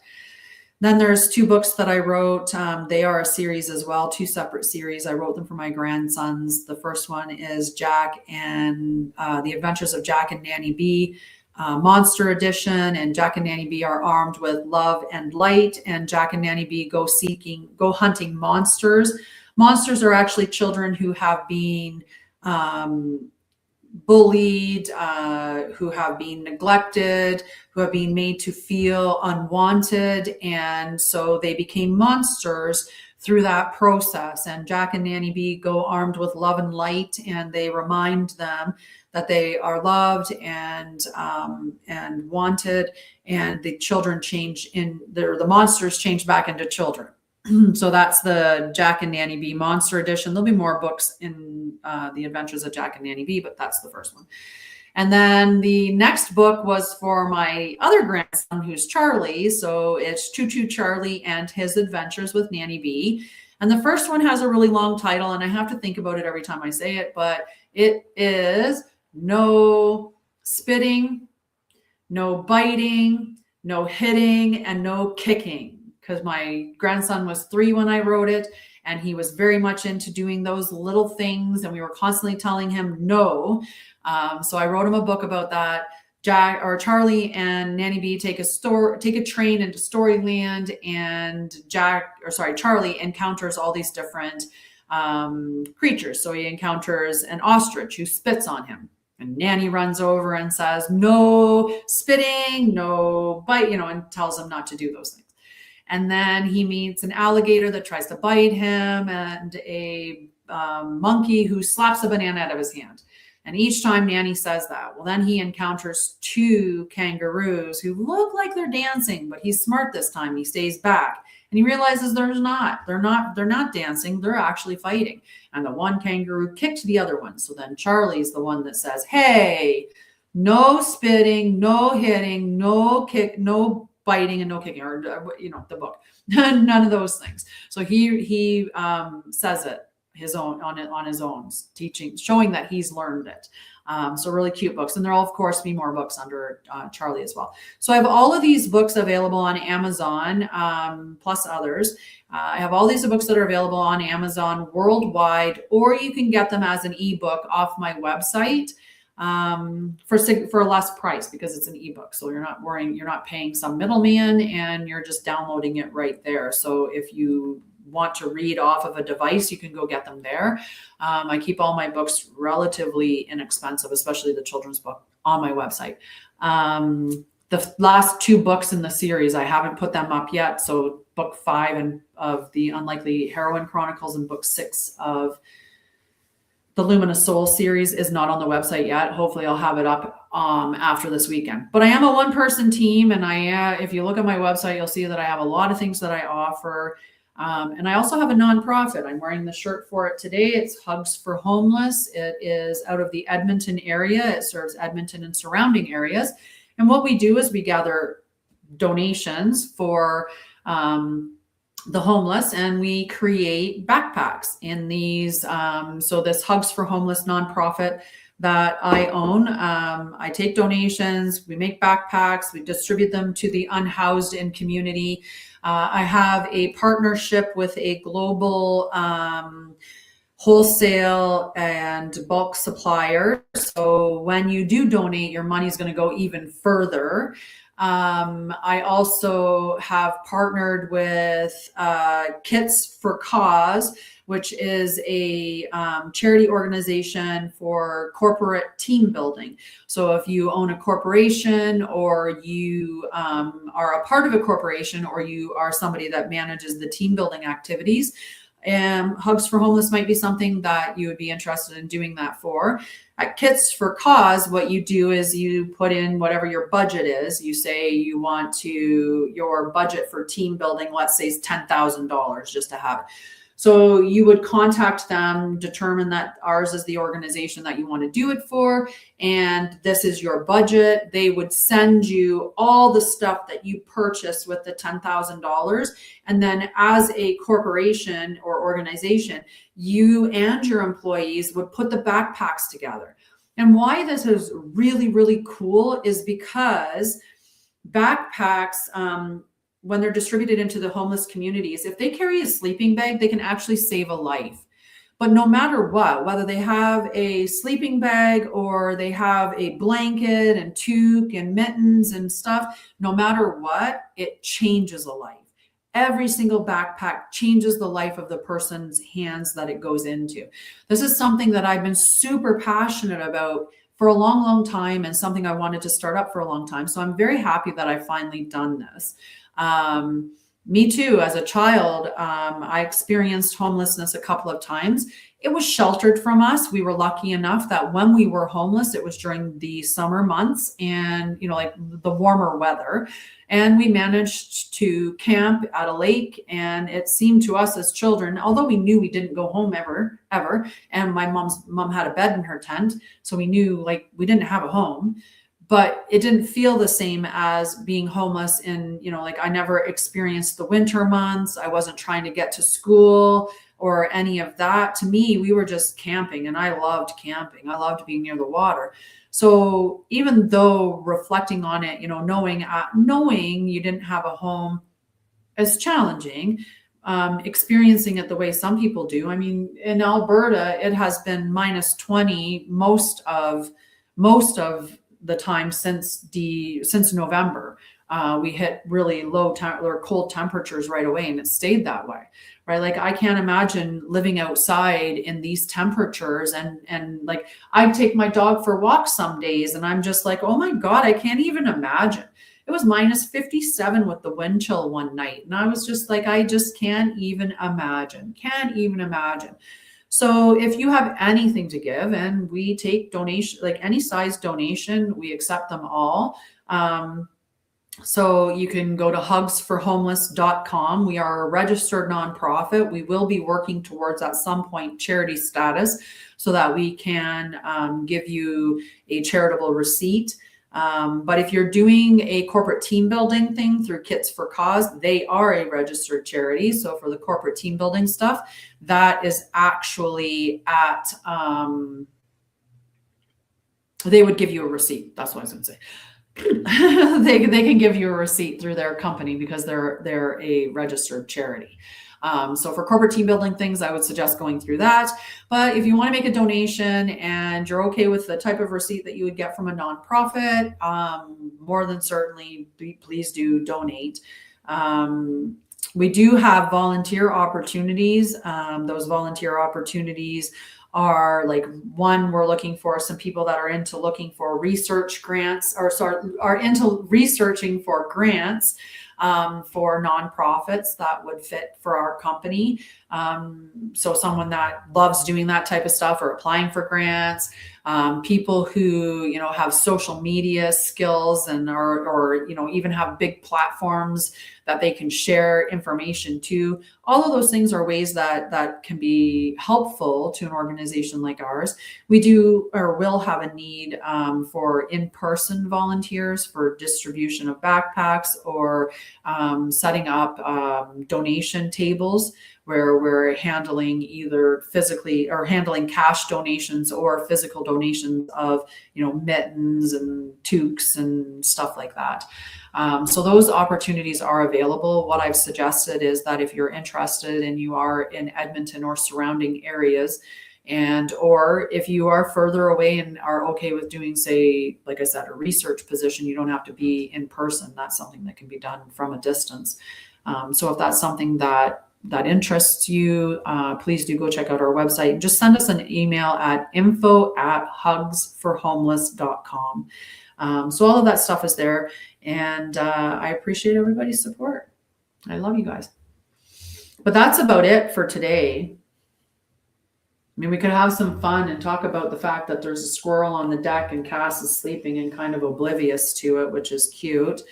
Then there's 2 books that I wrote. They are a series as well, 2 separate series. I wrote them for my grandsons. The first one is Jack and The Adventures of Jack and Nanny B, Monster Edition. And Jack and Nanny B are armed with love and light. And Jack and Nanny B go hunting monsters. Monsters are actually children who have been bullied, who have been neglected, who have been made to feel unwanted. And so they became monsters through that process. And Jack and Nanny B go armed with love and light, and they remind them that they are loved and wanted. And the children the monsters change back into children. So that's the Jack and Nanny B Monster Edition. There'll be more books in The Adventures of Jack and Nanny B, but that's the first one. And then the next book was for my other grandson, who's Charlie. So it's Choo Choo Charlie and His Adventures with Nanny B. And the first one has a really long title, and I have to think about it every time I say it, but it is No Spitting, No Biting, No Hitting, and No Kicking. Because my grandson was 3 when I wrote it, and he was very much into doing those little things, and we were constantly telling him no. So I wrote him a book about that. Charlie and Nanny B take a train into Storyland, and Charlie encounters all these different creatures. So he encounters an ostrich who spits on him, and Nanny runs over and says, "No spitting, no bite," and tells him not to do those things. And then he meets an alligator that tries to bite him, and a monkey who slaps a banana out of his hand. And each time Nanny says that, well, then he encounters 2 kangaroos who look like they're dancing, but he's smart this time. He stays back, and he realizes they're not dancing. They're actually fighting. And the one kangaroo kicked the other one. So then Charlie's the one that says, "Hey, no spitting, no hitting, no kick, no biting, and no kicking," or the book. None of those things. So he says it on his own teaching, showing that he's learned it. So really cute books. And there'll, of course, be more books under Charlie as well. So I have all of these books available on Amazon, plus others. I have all these books that are available on Amazon worldwide, or you can get them as an ebook off my website for a less price, because it's an ebook. So you're not worrying, you're not paying some middleman, and you're just downloading it right there. So if you want to read off of a device, you can go get them there. I keep all my books relatively inexpensive, especially the children's book, on my website. The last 2 books in the series, I haven't put them up yet. So book 5 of the Unlikely Heroine Chronicles and book 6 of the Luminous Soul series is not on the website yet. Hopefully I'll have it up after this weekend. But I am a one-person team, and if you look at my website, you'll see that I have a lot of things that I offer. And I also have a nonprofit. I'm wearing the shirt for it today. It's Hugs for Homeless. It is out of the Edmonton area. It serves Edmonton and surrounding areas. And what we do is we gather donations for the homeless, and we create backpacks in these. So this Hugs for Homeless nonprofit that I own, I take donations, we make backpacks, we distribute them to the unhoused in community. I have a partnership with a global wholesale and bulk supplier. So when you do donate, your money is going to go even further. I also have partnered with Kits for Cause, which is a charity organization for corporate team building. So if you own a corporation, or you are a part of a corporation, or you are somebody that manages the team building activities, Hugs for Homeless might be something that you would be interested in doing that for. At Kits for Cause, what you do is you put in whatever your budget is. You say you want your budget for team building, let's say, is $10,000 just to have it. So you would contact them, determine that ours is the organization that you want to do it for, and this is your budget. They would send you all the stuff that you purchased with the $10,000. And then as a corporation or organization, you and your employees would put the backpacks together. And why this is really, really cool is because backpacks, when they're distributed into the homeless communities, if they carry a sleeping bag, they can actually save a life. But no matter what, whether they have a sleeping bag or they have a blanket and toque and mittens and stuff, no matter what, it changes a life. Every single backpack changes the life of the person's hands that it goes into. This is something that I've been super passionate about for a long, long time, and something I wanted to start up for a long time. So I'm very happy that I've finally done this. Me too, as a child, I experienced homelessness a couple of times. It was sheltered from us. We were lucky enough that when we were homeless, it was during the summer months and, like the warmer weather. And we managed to camp at a lake. And it seemed to us as children, although we knew we didn't go home ever, and my mom had a bed in her tent, so we knew we didn't have a home. But it didn't feel the same as being homeless in, I never experienced the winter months. I wasn't trying to get to school or any of that. To me, we were just camping, and I loved camping. I loved being near the water. So even though reflecting on it, knowing you didn't have a home is challenging, experiencing it the way some people do. I mean, in Alberta, it has been minus 20 most of the time since November. We hit really low or cold temperatures right away, and it stayed that way, right? I can't imagine living outside in these temperatures, and I'd take my dog for walks some days, and I'm just oh my God, I can't even imagine. It was minus 57 with the wind chill one night, and I was just I just can't even imagine. So if you have anything to give, and we take donation, any size donation, we accept them all. So you can go to hugsforhomeless.com. We are a registered nonprofit. We will be working towards at some point charity status so that we can give you a charitable receipt. But if you're doing a corporate team building thing through Kits for Cause, they are a registered charity. So for the corporate team building stuff, that is actually at they would give you a receipt. That's what I was going to say. they can give you a receipt through their company because they're a registered charity. So for corporate team building things, I would suggest going through that. But if you want to make a donation and you're okay with the type of receipt that you would get from a nonprofit, more than certainly, please do donate. We do have volunteer opportunities. Those volunteer opportunities are like, one, we're looking for some people that are into looking for research grants, or are into researching for grants for nonprofits that would fit for our company. So someone that loves doing that type of stuff or applying for grants, people who, you know, have social media skills and or you know, even have big platforms that they can share information to. All of those things are ways that can be helpful to an organization like ours. We do or will have a need for in-person volunteers for distribution of backpacks, or setting up donation tables where we're handling either physically or handling cash donations or physical donations of, you know, mittens and toques and stuff like that. So those opportunities are available. What I've suggested is that if you're interested and you are in Edmonton or surrounding areas, and or if you are further away and are okay with doing, say, like I said, a research position, you don't have to be in person. That's something that can be done from a distance. So if that's something that interests you, please do go check out our website. Just send us an email at info@hugsforhomeless.com. So all of that stuff is there. And I appreciate everybody's support. I love you guys. But that's about it for today. I mean, we could have some fun and talk about the fact that there's a squirrel on the deck and Cass is sleeping and kind of oblivious to it, which is cute.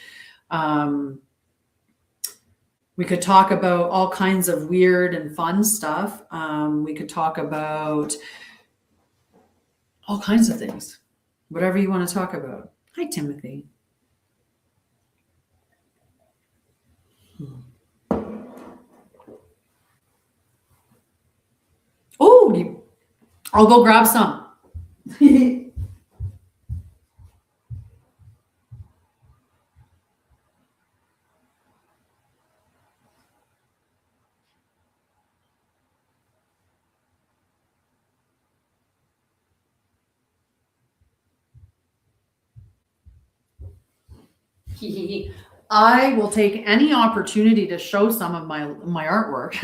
We could talk about all kinds of weird and fun stuff. We could talk about all kinds of things, whatever you want to talk about. Hi, Timothy. Oh, I'll go grab some. I will take any opportunity to show some of my artwork.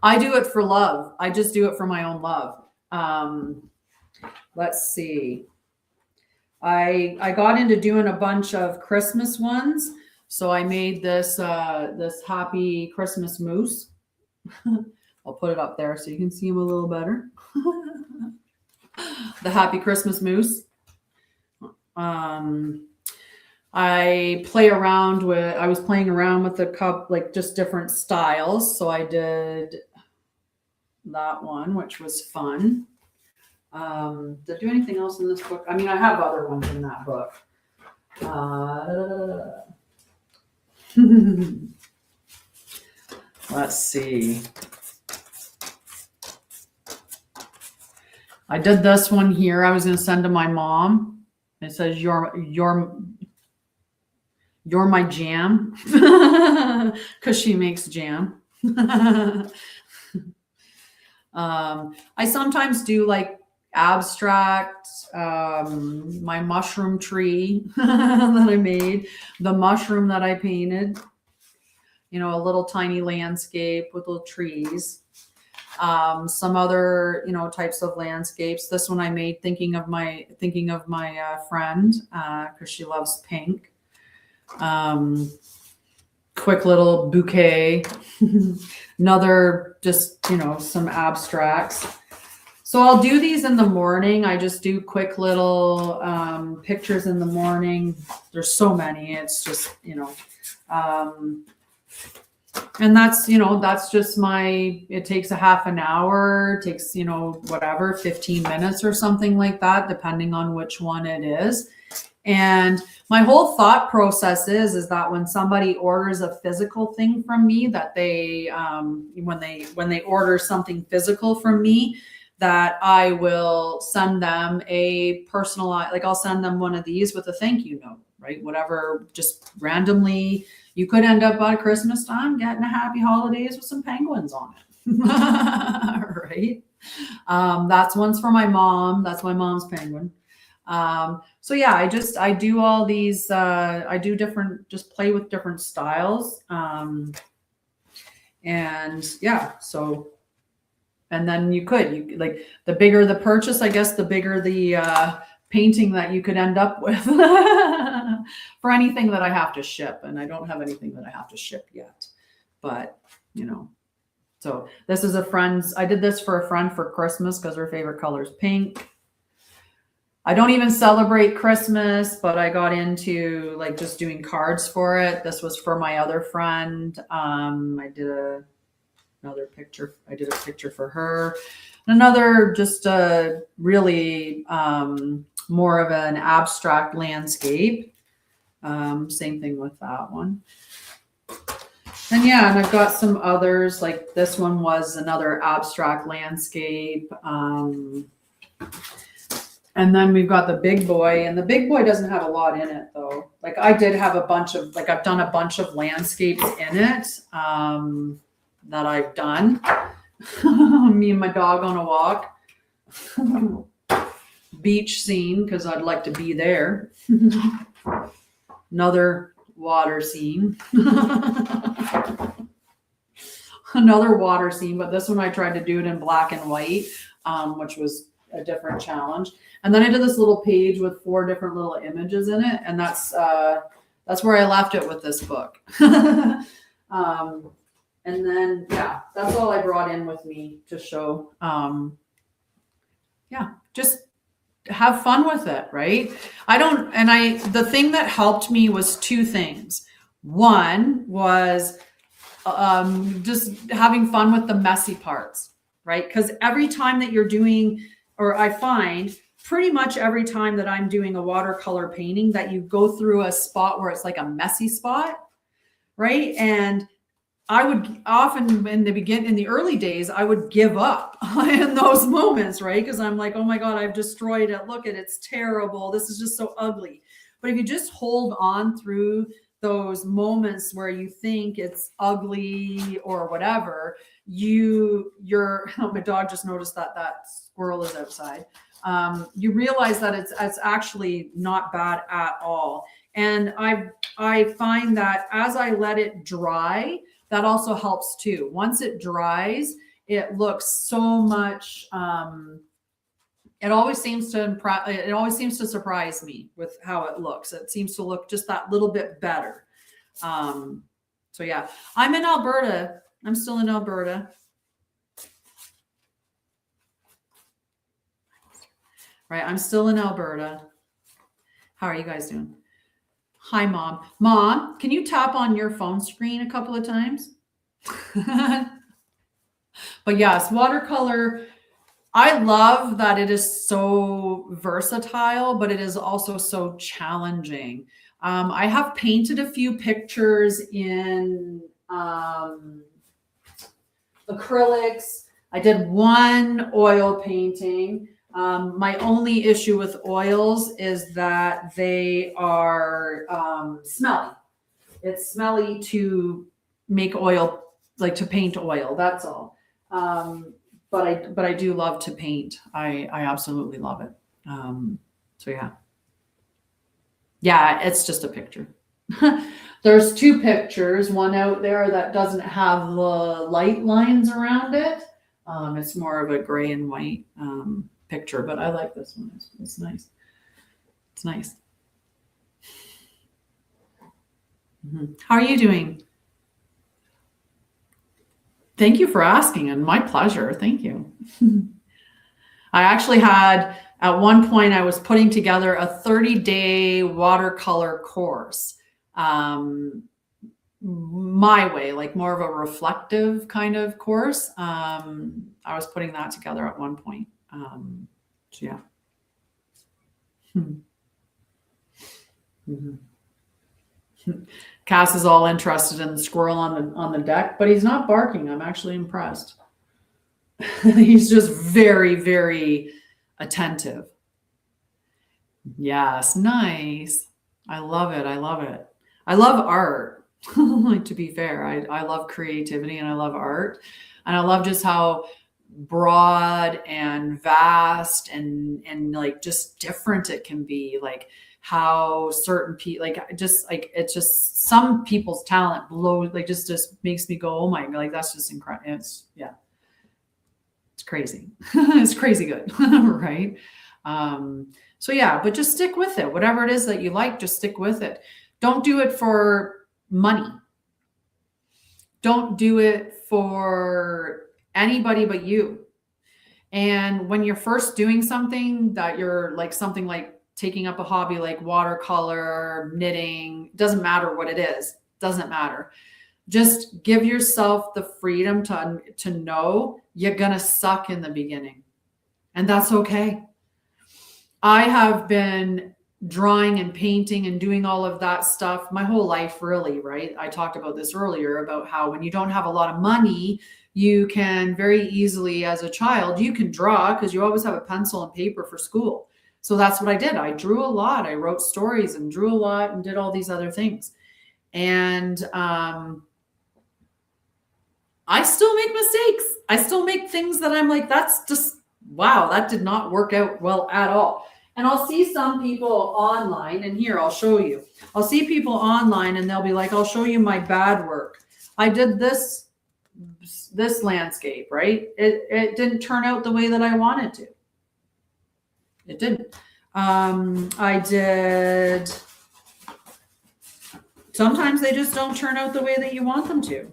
I do it for love. I just do it for my own love. Let's see. I got into doing a bunch of Christmas ones. So I made this this happy Christmas moose. I'll put it up there so you can see him a little better. The happy Christmas moose. I was playing around with the cup, like just different styles. So I did that one, which was fun. Did I do anything else in this book? I mean, I have other ones in that book. Let's see. I did this one here. I was going to send to my mom. It says, you're my jam, because she makes jam. I sometimes do like abstract, my mushroom tree that I made, the mushroom that I painted, you know, a little tiny landscape with little trees. Some other, you know, types of landscapes. This one I made thinking of my friend, because she loves pink. Quick little bouquet. Another, just, you know, some abstracts. So I'll do these in the morning. I just do quick little pictures in the morning. There's so many. It's just, you know, and that's, you know, that's just it takes a half an hour, takes, you know, whatever, 15 minutes or something like that, depending on which one it is. And my whole thought process is that when somebody orders a physical thing from me, that they, when they order something physical from me, that I will send them a personalized, like I'll send them one of these with a thank you note, right? Whatever, just randomly. You could end up by Christmas time getting a happy holidays with some penguins on it, right? That's one's for my mom. That's my mom's penguin. So yeah, I do all these, I do different, just play with different styles. And yeah, so, and then you like the bigger the purchase, I guess, the bigger the painting that you could end up with for anything that I have to ship. And I don't have anything that I have to ship yet, but so this is a friend's, I did this for a friend for Christmas because her favorite color is pink. I don't even celebrate Christmas, but I got into like just doing cards for it. This was for my other friend. I did another picture. I did a picture for her. Another just a really more of an abstract landscape. Same thing with that one. And yeah, and I've got some others, like this one was another abstract landscape. And then we've got the big boy, and the big boy doesn't have a lot in it though. Like I did have a bunch of, like I've done a bunch of landscapes in it that I've done. Me and my dog on a walk. Beach scene, because I'd like to be there. Another water scene. Another water scene, but this one I tried to do it in black and white, which was a different challenge. And then I did this little page with 4 different little images in it, and that's where I left it with this book. And then yeah, that's all I brought in with me to show. Yeah, just have fun with it, right? The thing that helped me was 2 things. One was just having fun with the messy parts, right? Because every time that you're doing, or I find pretty much every time that I'm doing a watercolor painting, that you go through a spot where it's like a messy spot, right? And I would often in the early days, I would give up in those moments, right? Because I'm like, oh my God, I've destroyed it. Look at it, it's terrible. This is just so ugly. But if you just hold on through those moments where you think it's ugly or whatever, my dog just noticed that squirrel is outside. You realize that it's actually not bad at all. And I find that as I let it dry, that also helps too. Once it dries, it looks so much, it always seems to surprise me with how it looks. It seems to look just that little bit better. So yeah, I'm in Alberta. I'm still in Alberta. Right, I'm still in Alberta. How are you guys doing? Hi, Mom. Mom, can you tap on your phone screen a couple of times? But yes, watercolor, I love that it is so versatile, but it is also so challenging. I have painted a few pictures in acrylics. I did one oil painting. My only issue with oils is that they are smelly. It's smelly to make oil, like to paint oil. That's all. But I do love to paint. I absolutely love it. So yeah, it's just a picture. There's 2 pictures. One out there that doesn't have the light lines around it. It's more of a gray and white picture, but I like this one. It's nice. It's nice. Mm-hmm. How are you doing? Thank you for asking, and my pleasure. Thank you. I actually had, at one point, I was putting together a 30-day watercolor course. My way, like more of a reflective kind of course. I was putting that together at one point. So yeah. Mm-hmm. Cass is all interested in the squirrel on the deck, but he's not barking. I'm actually impressed. He's just very, very attentive. Yes, nice. I love it. I love it. I love art. Like, to be fair, I love creativity and I love art. And I love just how broad and vast and like just different it can be. Like how certain people, like just like it's just some people's talent blows, like just makes me go, oh my, like that's just incredible. It's, yeah, it's crazy. It's crazy good. Right. So yeah, but just stick with it. Whatever it is that you like, just stick with it. Don't do it for money. Don't do it for anybody but you. And when you're first doing something that you're like, something like taking up a hobby like watercolor, knitting, doesn't matter what it is, doesn't matter. Just give yourself the freedom to know you're going to suck in the beginning. And that's okay. I have been drawing and painting and doing all of that stuff my whole life, really, right? I talked about this earlier about how when you don't have a lot of money, you can very easily, as a child, you can draw because you always have a pencil and paper for school. So that's what I did. I drew a lot. I wrote stories and drew a lot and did all these other things. And I still make mistakes. I still make things that I'm like, that's just, wow, that did not work out well at all. And I'll see some people online, and here, I'll show you. I'll see people online and they'll be like, I'll show you my bad work. I did this landscape, right? It didn't turn out the way that I wanted to. It didn't. I did, sometimes they just don't turn out the way that you want them to.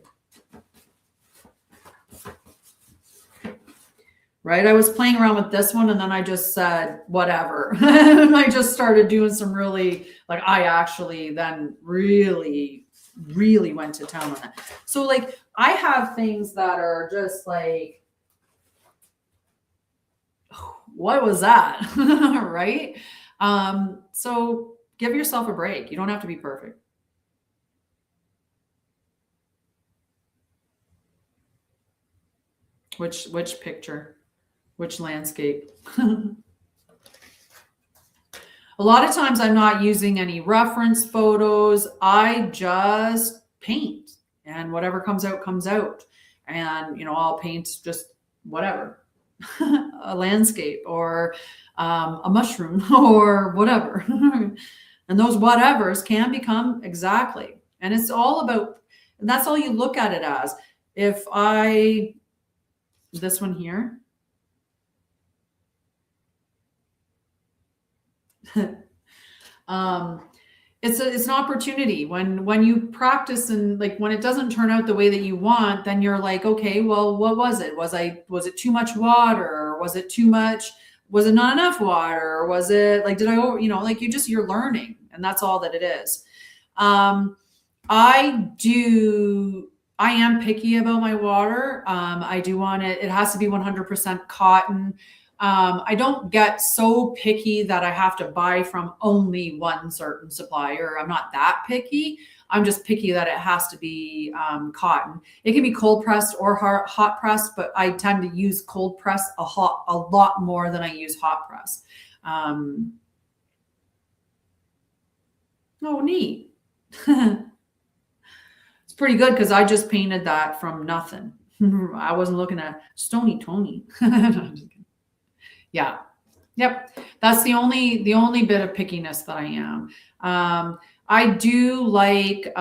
Right? I was playing around with this one and then I just said, whatever. And I just started doing some really, like, I actually then really, really went to town on that. So like, I have things that are just like, what was that? Right? So give yourself a break. You don't have to be perfect. Which picture? Which landscape? A lot of times I'm not using any reference photos. I just paint and whatever comes out, comes out. And, you know, I'll paint just whatever, a landscape or a mushroom or whatever. And those whatevers can become exactly. And it's all about, and that's all you look at it as. If this one here, it's an opportunity when you practice and like when it doesn't turn out the way that you want, then you're like, okay, well, what was it? Was it too much water? Was it too much? Was it not enough water? Or was it like, did I over, you know, like you're learning, and that's all that it is. I am picky about my water. I do want it has to be 100% cotton. I don't get so picky that I have to buy from only one certain supplier. I'm not that picky. I'm just picky that it has to be cotton. It can be cold pressed or hot pressed, but I tend to use cold press a lot more than I use hot press. Oh, neat. It's pretty good because I just painted that from nothing. I wasn't looking at Stony Tony. Yeah. Yep. That's the only bit of pickiness that I am. I do like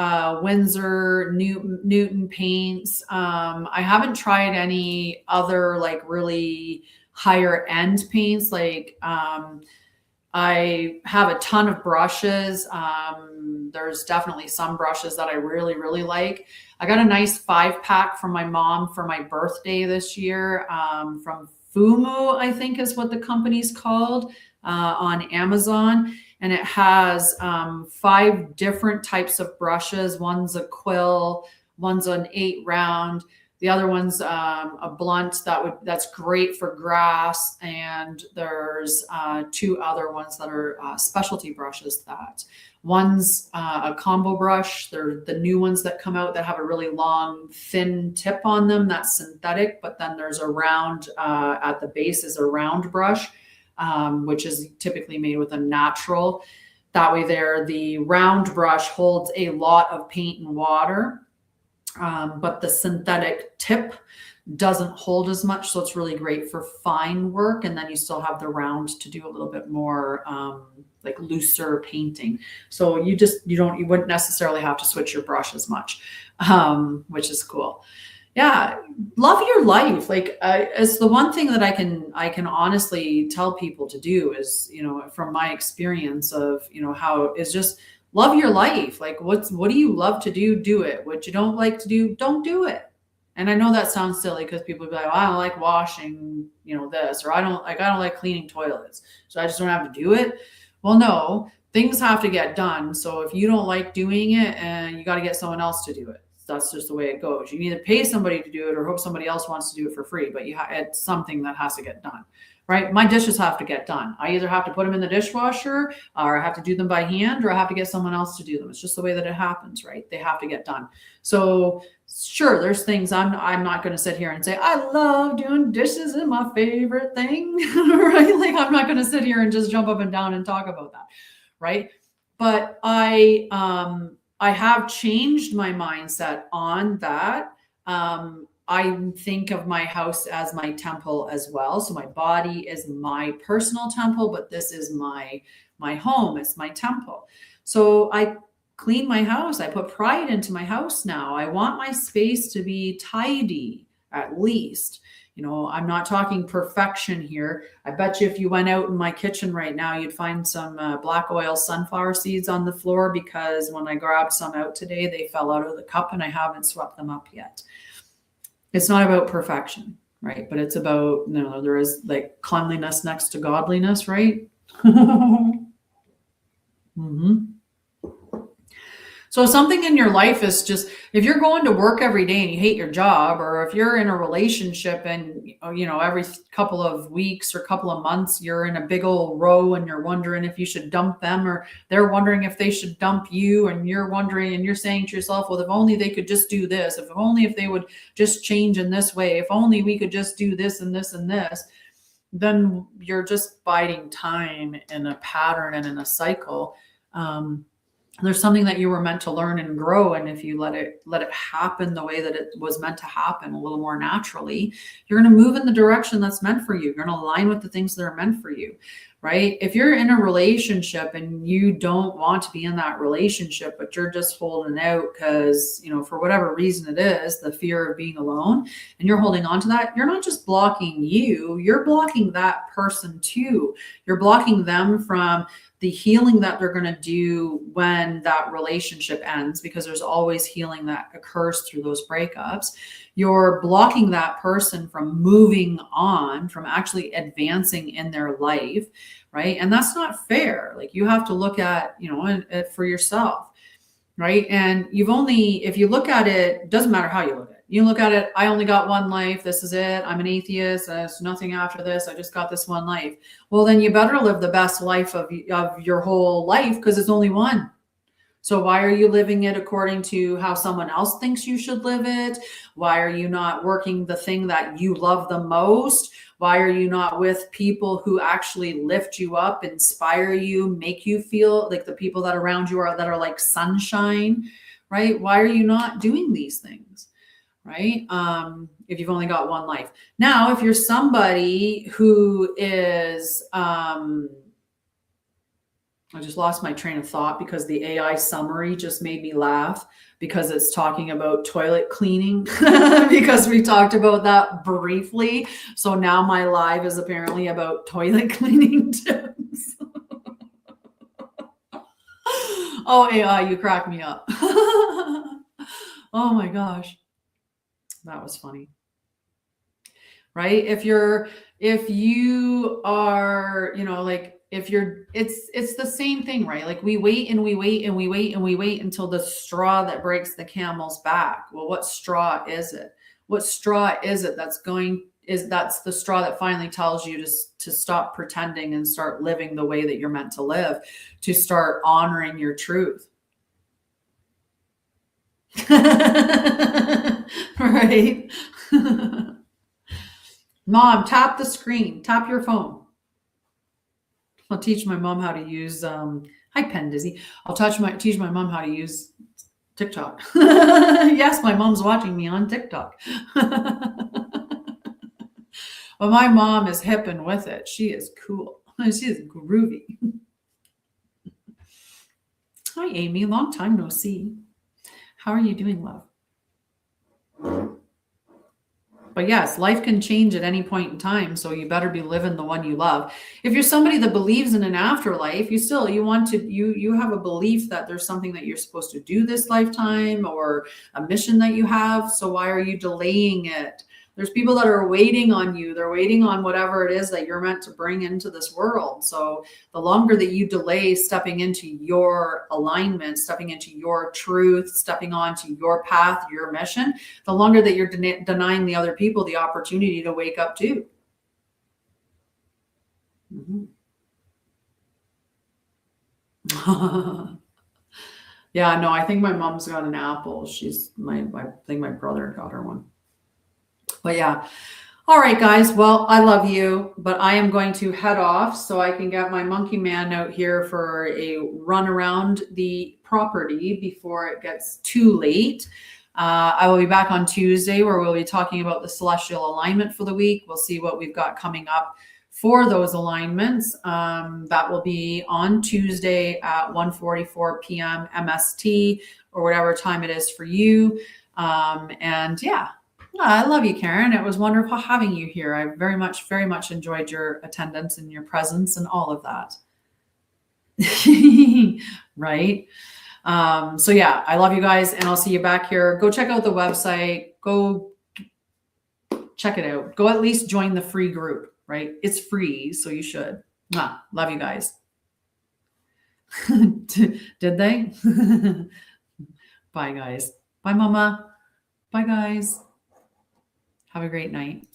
Winsor Newton paints. I haven't tried any other like really higher end paints. Like I have a ton of brushes. There's definitely some brushes that I really, really like. I got a nice 5-pack from my mom for my birthday this year from Fumu, I think is what the company's called, on Amazon. And it has 5 different types of brushes. One's a quill, one's an 8 round. The other one's a blunt that's great for grass. And there's 2 other ones that are specialty brushes. That one's a combo brush. They're the new ones that come out that have a really long, thin tip on them. That's synthetic, but then there's a round at the base is a round brush, which is typically made with a natural. That way there, the round brush holds a lot of paint and water, but the synthetic tip doesn't hold as much. So it's really great for fine work. And then you still have the round to do a little bit more like looser painting. So you wouldn't necessarily have to switch your brush as much, which is cool. Yeah. Love your life. Like it's the one thing that I can honestly tell people to do is, from my experience of, how it's just love your life. Like what do you love to do? Do it. What you don't like to do, don't do it. And I know that sounds silly because people be like, I don't like washing, this, or I don't like cleaning toilets. So I just don't have to do it. Well, no, things have to get done. So if you don't like doing it, and you got to get someone else to do it. That's just the way it goes. You can either pay somebody to do it or hope somebody else wants to do it for free, but it's something that has to get done, right? My dishes have to get done. I either have to put them in the dishwasher, or I have to do them by hand, or I have to get someone else to do them. It's just the way that it happens, right? They have to get done. So sure, there's things I'm not going to sit here and say, I love doing dishes is my favorite thing, right? Like I'm not going to sit here and just jump up and down and talk about that, right? But I have changed my mindset on that. I think of my house as my temple as well. So my body is my personal temple, but this is my home. It's my temple. So I clean my house. I put pride into my house now. I want my space to be tidy, at least. I'm not talking perfection here. I bet you if you went out in my kitchen right now, you'd find some black oil sunflower seeds on the floor, because when I grabbed some out today, they fell out of the cup and I haven't swept them up yet. It's not about perfection, right? But it's about, there is like cleanliness next to godliness, right? Mm-hmm. So something in your life is just, if you're going to work every day and you hate your job, or if you're in a relationship and, every couple of weeks or couple of months, you're in a big old row and you're wondering if you should dump them, or they're wondering if they should dump you, and you're wondering and you're saying to yourself, well, if only they could just do this, if they would just change in this way, if only we could just do this and this and this, then you're just biding time in a pattern and in a cycle. There's something that you were meant to learn and grow. And if you let it happen the way that it was meant to happen, a little more naturally, you're going to move in the direction that's meant for you. You're going to align with the things that are meant for you, right? If you're in a relationship and you don't want to be in that relationship, but you're just holding out because, for whatever reason it is, the fear of being alone, and you're holding on to that, you're not just blocking you, you're blocking that person too. You're blocking them from the healing that they're going to do when that relationship ends, because there's always healing that occurs through those breakups. You're blocking that person from moving on, from actually advancing in their life, right? And that's not fair. Like you have to look at, it for yourself, right? And if you look at it, doesn't matter how you look at it. You look at it, I only got one life. This is it. I'm an atheist. There's nothing after this. I just got this one life. Well, then you better live the best life of your whole life, because it's only one. So why are you living it according to how someone else thinks you should live it? Why are you not working the thing that you love the most? Why are you not with people who actually lift you up, inspire you, make you feel like the people that are around you that are like sunshine, right? Why are you not doing these things? Right? If you've only got one life. Now, if you're somebody who is, I just lost my train of thought because the AI summary just made me laugh, because it's talking about toilet cleaning because we talked about that briefly. So now my live is apparently about toilet cleaning tips. Oh, AI, you crack me up. Oh my gosh. That was funny, right? If you are, it's the same thing, right? Like we wait and we wait and we wait and we wait until the straw that breaks the camel's back. Well, what straw is it? What straw is it that's the straw that finally tells you to stop pretending and start living the way that you're meant to live, to start honoring your truth. Right? Mom, tap the screen, tap your phone. I'll teach my mom how to use, hi Pen Dizzy. I'll teach my mom how to use TikTok. Yes, my mom's watching me on TikTok. Well, my mom is hip and with it. She is cool. She is groovy. Hi, Amy. Long time no see. How are you doing, love? But yes, life can change at any point in time, so you better be living the one you love. If you're somebody that believes in an afterlife, you have a belief that there's something that you're supposed to do this lifetime, or a mission that you have. So why are you delaying it? There's people that are waiting on you. They're waiting on whatever it is that you're meant to bring into this world. So the longer that you delay stepping into your alignment, stepping into your truth, stepping onto your path, your mission, the longer that you're denying the other people the opportunity to wake up too. Yeah, no, I think my mom's got an apple. I think my brother got her one. But yeah. All right, guys. Well, I love you, but I am going to head off so I can get my monkey man out here for a run around the property before it gets too late. I will be back on Tuesday, where we'll be talking about the celestial alignment for the week. We'll see what we've got coming up for those alignments. That will be on Tuesday at 1:44 p.m. MST, or whatever time it is for you. And yeah. I love you, Karen. It was wonderful having you here. I very much enjoyed your attendance and your presence and all of that. Right? So yeah, I love you guys, and I'll see you back here. Go check out the website. Go check it out. Go at least join the free group, right? It's free, so you should. Love you guys. Did they? Bye, guys. Bye, Mama. Bye, guys. Have a great night.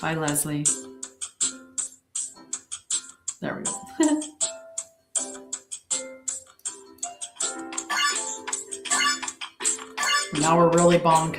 Bye, Leslie. There we go. Now we're really bonking.